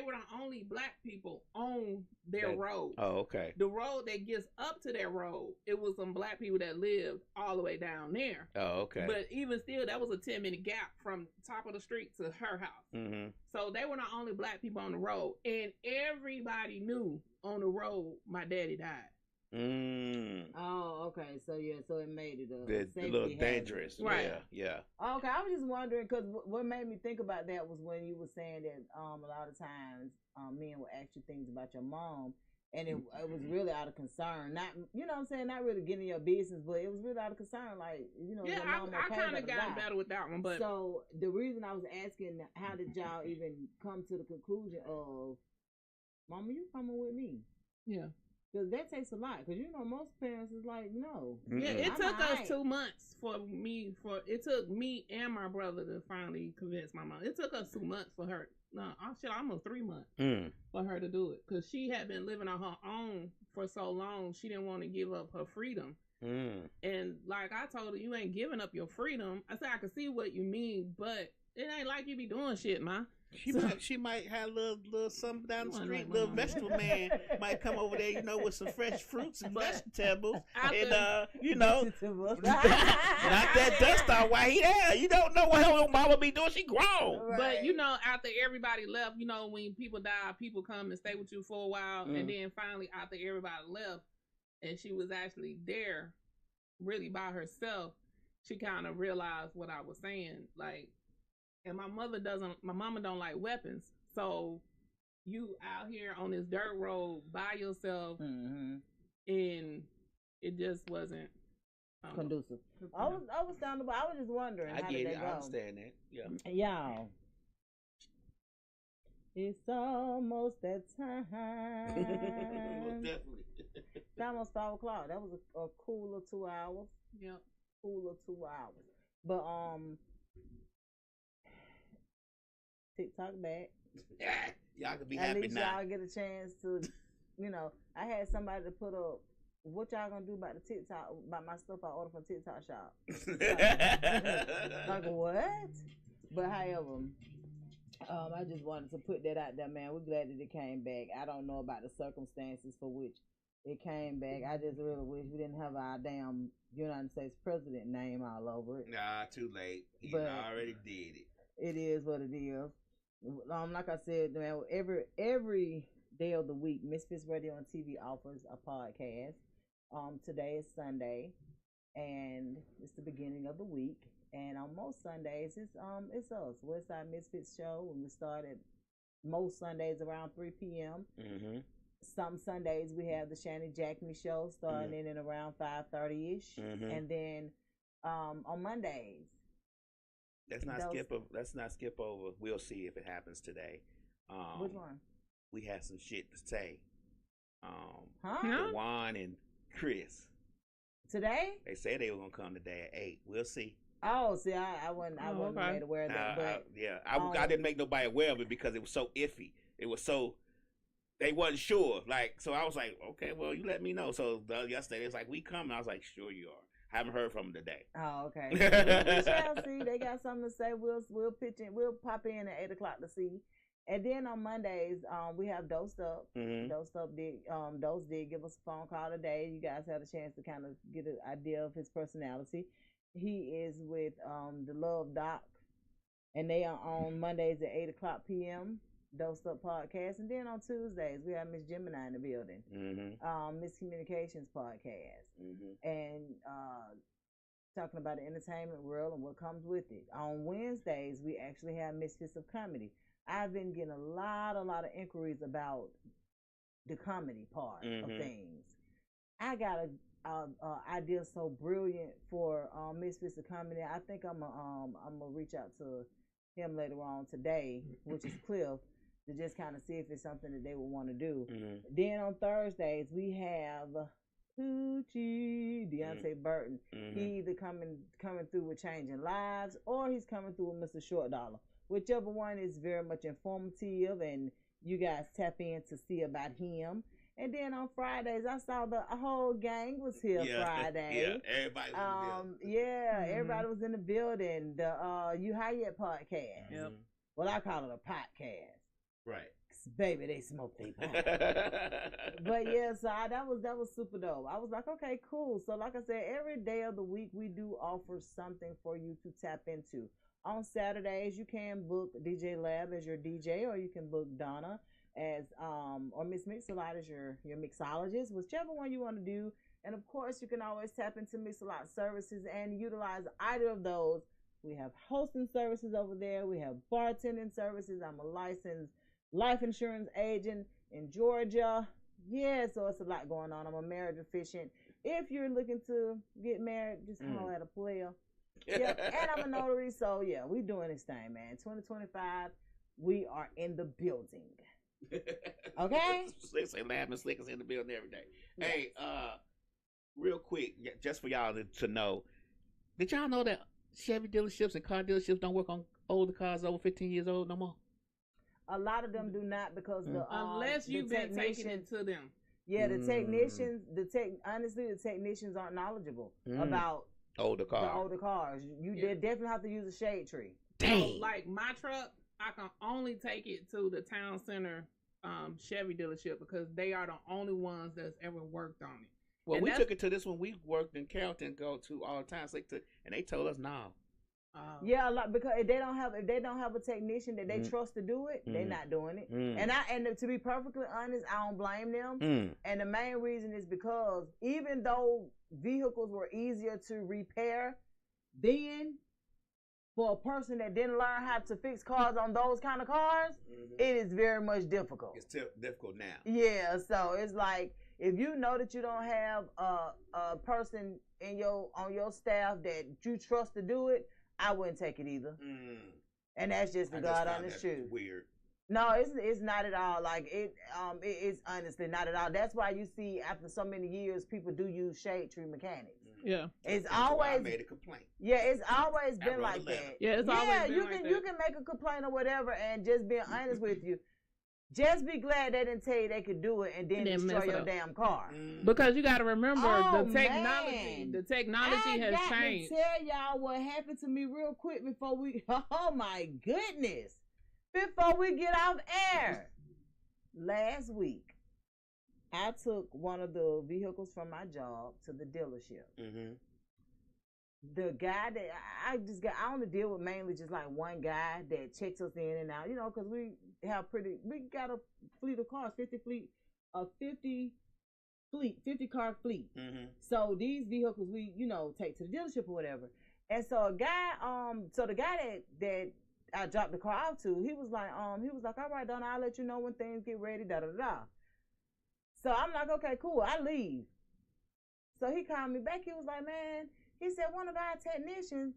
were the only black people on their road. Oh, okay. The road that gets up to their road, it was some black people that lived all the way down there. Oh, okay. But even still, that was a 10-minute gap from top of the street to her house. So they were the only black people on the road, and everybody knew on the road my daddy died. Oh, okay. So so it made it a little dangerous, right? Yeah. Okay, I was just wondering because what made me think about that was when you were saying that a lot of times men will ask you things about your mom, and it was really out of concern, not what I'm saying, not really getting your business, but it was really out of concern, like yeah, your mom I kind of got better with that one, but so the reason I was asking, how did y'all even come to the conclusion of, Mama, you coming with me? Yeah. Because that takes a lot. Because, most parents is like, no. Yeah, it took us 2 months it took me and my brother to finally convince my mom. It took us 2 months for her. No, almost 3 months for her to do it. Because she had been living on her own for so long, she didn't want to give up her freedom. And like I told her, you ain't giving up your freedom. I said, I can see what you mean, but it ain't like you be doing shit, ma. She might have a little something down the street. Little vegetable man might come over there, with some fresh fruits and vegetables, and knock that dust out while he there. You don't know what her mama be doing. She grown. Right. But after everybody left, when people die, people come and stay with you for a while, and then finally after everybody left, and she was actually there, really by herself, she kind of realized what I was saying, like. And my mama don't like weapons. So you out here on this dirt road by yourself, and it just wasn't conducive. I was down the bar. I was just wondering. I how get did it. that go? I understand that. Yeah. Y'all. It's almost that time. Most definitely. It's almost 5 o'clock. That was a cooler 2 hours. Yep. Cooler 2 hours. But TikTok back. Y'all can be At happy least now. y'all get a chance to, I had somebody to put up, what y'all gonna do about the TikTok, about my stuff I ordered from TikTok shop. Like what? But however, I just wanted to put that out there, man. We're glad that it came back. I don't know about the circumstances for which it came back. I just really wish we didn't have our damn United States president name all over it. Nah, too late. He But already did it. It is what it is. Like I said, man, every day of the week, Misfits Radio and TV offers a podcast. Today is Sunday, and it's the beginning of the week. And on most Sundays, it's us, WestSide MisFits Show, and we start at most Sundays around 3 p.m. Mm-hmm. Some Sundays we have the Shanny Jackney Show starting in around 5:30ish, and then on Mondays. Let's not skip over. We'll see if it happens today. Which one? We had some shit to say. Huh? Juan and Chris. Today? They said they were gonna come today at 8. We'll see. Oh, see, I wasn't made aware of that. But I didn't make nobody aware of it because it was so iffy. It was so they wasn't sure. So I was like, okay, well, you let me know. So yesterday it's like, we coming. I was like, sure you are. Haven't heard from them today. Oh, okay. We shall see. They got something to say. We'll pitch in. We'll pop in at 8:00 to see. And then on Mondays, we have Dosed Up. Dose did give us a phone call today. You guys had a chance to kind of get an idea of his personality. He is with the Love Doc, and they are on Mondays at 8:00 p.m. Dosed Up podcast, and then on Tuesdays we have Miss Gemini in the building, Miscommunications podcast, and talking about the entertainment world and what comes with it. On Wednesdays we actually have Misfits of Comedy. I've been getting a lot of inquiries about the comedy part of things. I got a idea so brilliant for Misfits of Comedy. I think I'm gonna reach out to him later on today, which is Cliff, to just kind of see if it's something that they would want to do. Then on Thursdays we have Poochie Deontay Burton. He either coming through with Changing Lives, or he's coming through with Mr. Short Dollar. Whichever one is very much informative, and you guys tap in to see about him. And then on Fridays, I saw the whole gang was here Friday. Yeah, everybody was in the building. Everybody was in the building. The You Hyatt podcast. Yep. Well, I call it a podcast. Right. Baby, they smoke they pot. But yeah, so that was super dope. I was like, okay, cool. So like I said, every day of the week we do offer something for you to tap into. On Saturdays, you can book DJ Lab as your DJ, or you can book Donna as or Miss Mix-a-Lot as your mixologist, whichever one you want to do. And of course, you can always tap into Mix-a-Lot services and utilize either of those. We have hosting services over there. We have bartending services. I'm a licensed life insurance agent in Georgia. Yeah, so it's a lot going on. I'm a marriage efficient. If you're looking to get married, just holler at a player. Yeah, and I'm a notary, so yeah, we doing this thing, man. 2025, we are in the building. Okay? Slicks and Lab and Slickers in the building every day. Yes. Hey, real quick, just for y'all to know, did y'all know that Chevy dealerships and car dealerships don't work on older cars over 15 years old no more? A lot of them do not, because unless you've been taking it to them. Yeah, the technicians, honestly, the technicians aren't knowledgeable about the older cars. You definitely have to use a shade tree. Dang. So, like my truck, I can only take it to the town center Chevy dealership, because they are the only ones that's ever worked on it. Well, we took it to this one we worked in Carrollton, go to all the time, and they told us no. Yeah, a lot, because if they don't have a technician that they trust to do it, they're not doing it. And to be perfectly honest, I don't blame them. And the main reason is because even though vehicles were easier to repair then, for a person that didn't learn how to fix cars on those kind of cars, it is very much difficult. It's difficult now. Yeah, so it's like, if you know that you don't have a person on your staff that you trust to do it, I wouldn't take it either. And that's just the God honest truth. Weird. No, it's not at all. Like it's honestly not at all. That's why you see after so many years, people do use shade tree mechanics. Yeah, it's always. I made a complaint. Yeah, it's always been like that. Yeah, it's always been you like can that. You can make a complaint or whatever, and just being honest with you. Just be glad they didn't tell you they could do it and then destroy your damn car. Because you got to remember, the technology has changed. I tell y'all what happened to me real quick before we. Oh my goodness! Before we get off air, last week I took one of the vehicles from my job to the dealership. the guy that I only deal with mainly just like one guy that checks us in and out, you know, because we got a fleet of cars, 50 car fleet. Mm-hmm. So these vehicles we, you know, take to the dealership or whatever. And so the guy that I dropped the car off to, he was like, all right, Donna, I'll let you know when things get ready, da da da. So I'm like, okay, cool, I leave. So he called me back. He was like, man, he said one of our technicians,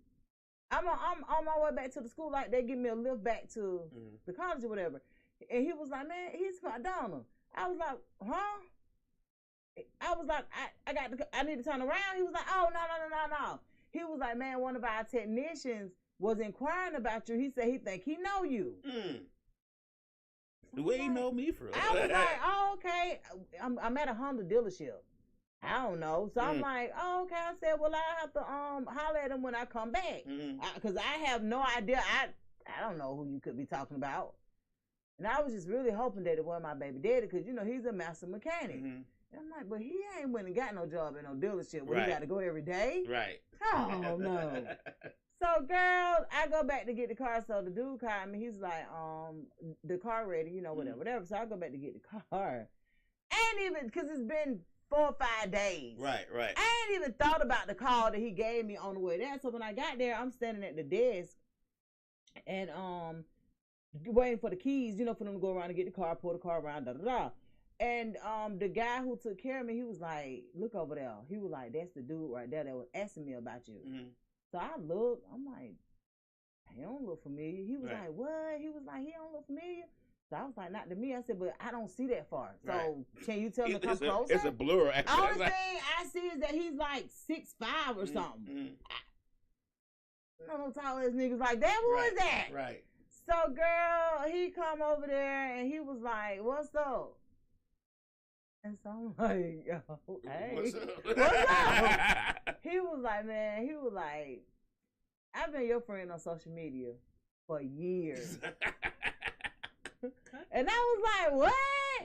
I'm on my way back to the school, like they give me a lift back to the college or whatever. And he was like, man, he's my Donna. I was like, huh? I was like, I need to turn around. He was like, oh, no. He was like, man, one of our technicians was inquiring about you. He said he think he know you. The way he know me for? I was like, oh, okay. I'm at a Honda dealership. I don't know. So I'm like, oh, okay. I said, well, I have to holler at him when I come back. Because I have no idea. I don't know who you could be talking about. And I was just really hoping that it wasn't my baby daddy because, you know, he's a master mechanic. And I'm like, but he ain't went and got no job in no dealership where he got to go every day. Right. Oh, no. So, girl, I go back to get the car. So the dude called me. He's like, the car ready, you know, whatever. So I go back to get the car. Ain't even, because it's been 4 or 5 days. Right. I ain't even thought about the call that he gave me on the way there. So when I got there, I'm standing at the desk and waiting for the keys, you know, for them to go around and get the car, pull the car around, da da da. And the guy who took care of me, he was like, look over there. He was like, that's the dude right there that was asking me about you. So I looked, I'm like, he don't look familiar. He was like, what? He was like, he don't look familiar. So I was like, not to me. I said, but I don't see that far. So can you tell me to come closer? It's a blur. Only thing I see is that he's like 6'5" or something. I don't know tall ass niggas like that. Who is that? Right. So girl, he come over there and he was like, what's up? And so I'm like, yo, hey, what's up? He was like, man, I've been your friend on social media for years. And I was like, what?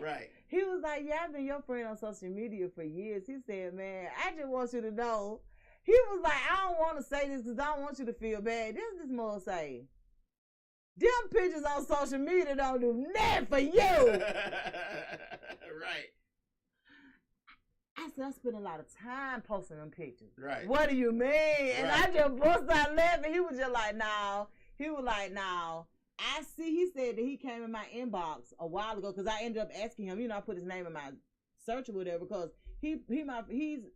Right. He was like, yeah, I've been your friend on social media for years. He said, man, I just want you to know. He was like, I don't want to say this because I don't want you to feel bad. This more say, them pictures on social media don't do nothing for you. Right. I said, I spend a lot of time posting them pictures. Right. What do you mean? And I just burst out laughing. He was just like, no. He was like, no. I see, he said that he came in my inbox a while ago because I ended up asking him, you know, I put his name in my search or whatever because he's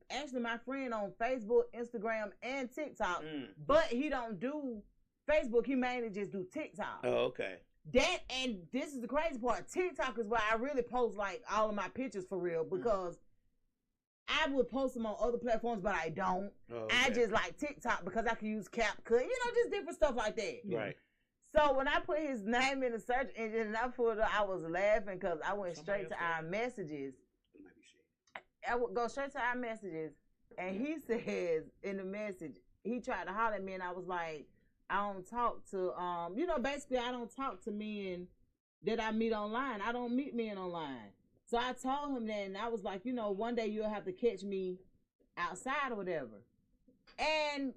actually my friend on Facebook, Instagram, and TikTok, but he don't do Facebook. He mainly just do TikTok. Oh, okay. That, and this is the crazy part, TikTok is where I really post like all of my pictures for real because I would post them on other platforms, but I don't. Oh, okay. I just like TikTok because I can use CapCut, you know, just different stuff like that. Right. So when I put his name in the search engine and I put it, I was laughing because I went straight to our messages. I would go straight to our messages, and he says in the message, he tried to holler at me, and I was like, I don't talk to, you know, basically I don't talk to men that I meet online. I don't meet men online. So I told him that, and I was like, you know, one day you'll have to catch me outside or whatever. And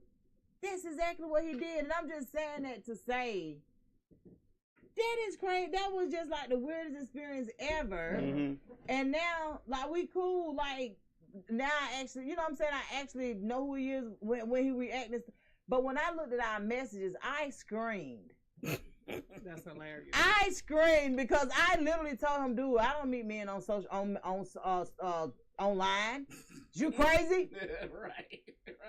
that's exactly what he did. And I'm just saying that to say, that is crazy. That was just like the weirdest experience ever. And now, like, we cool. Like, now I actually, you know what I'm saying? I actually know who he is when he reacted. But when I looked at our messages, I screamed. That's hilarious. I screamed because I literally told him, dude, I don't meet men on social online. You crazy? Right.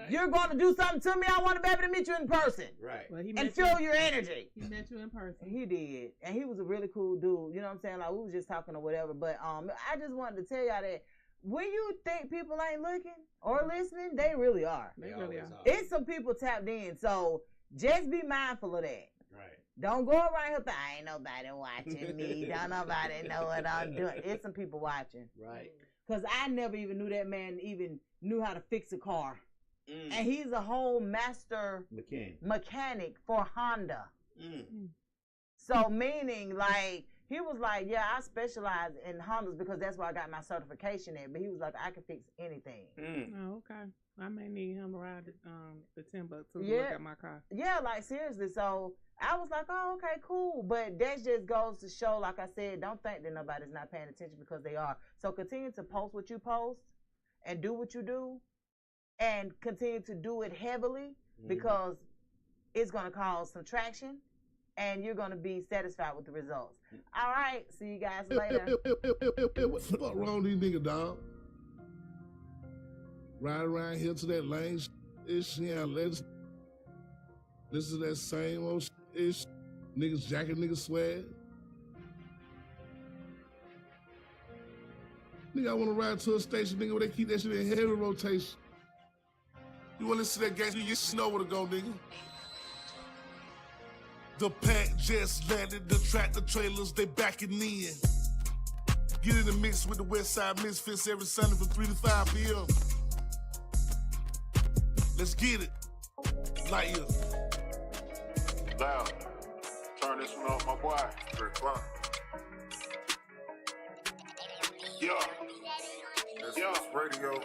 You're going to do something to me. I want to be able to meet you in person. Right. Well, and feel your energy. He met you in person. He did. And he was a really cool dude. You know what I'm saying? Like, we was just talking or whatever. But I just wanted to tell y'all that when you think people ain't looking or listening, they really are. They really are. It's some people tapped in. So just be mindful of that. Right. Don't go around here I ain't nobody watching me. Don't nobody know what I'm doing. It's some people watching. Right. Because I never even knew that man even knew how to fix a car. And he's a whole master mechanic for Honda. So meaning, like, He was like, yeah, I specialize in Hondas because that's where I got my certification at. But he was like, I can fix anything. Oh, okay. I may need him to ride the Timbuktu to Yeah. look at my car. Yeah, like seriously. So I was like, oh, okay, cool. But that just goes to show, like I said, don't think that nobody's not paying attention because they are. So continue to post what you post and do what you do and continue to do it heavily because it's going to cause some traction and you're going to be satisfied with the results. All right. See you guys later. What the fuck wrong with these niggas, dog? Ride around here to that lane ish, yeah, let's listen to that same old ish. Niggas jacking niggas swag. Nigga, I wanna ride to a station, nigga, where they keep that shit in heavy rotation. You wanna listen to that gangster, you know where to go, nigga. The pack just landed, the tractor trailers, they backing in. Get in the mix with the WestSide MisFits every Sunday from 3 to 5 p.m. Let's get it. Light years. Loud. Turn this one off, my boy. 3 o'clock. Yeah. This is radio.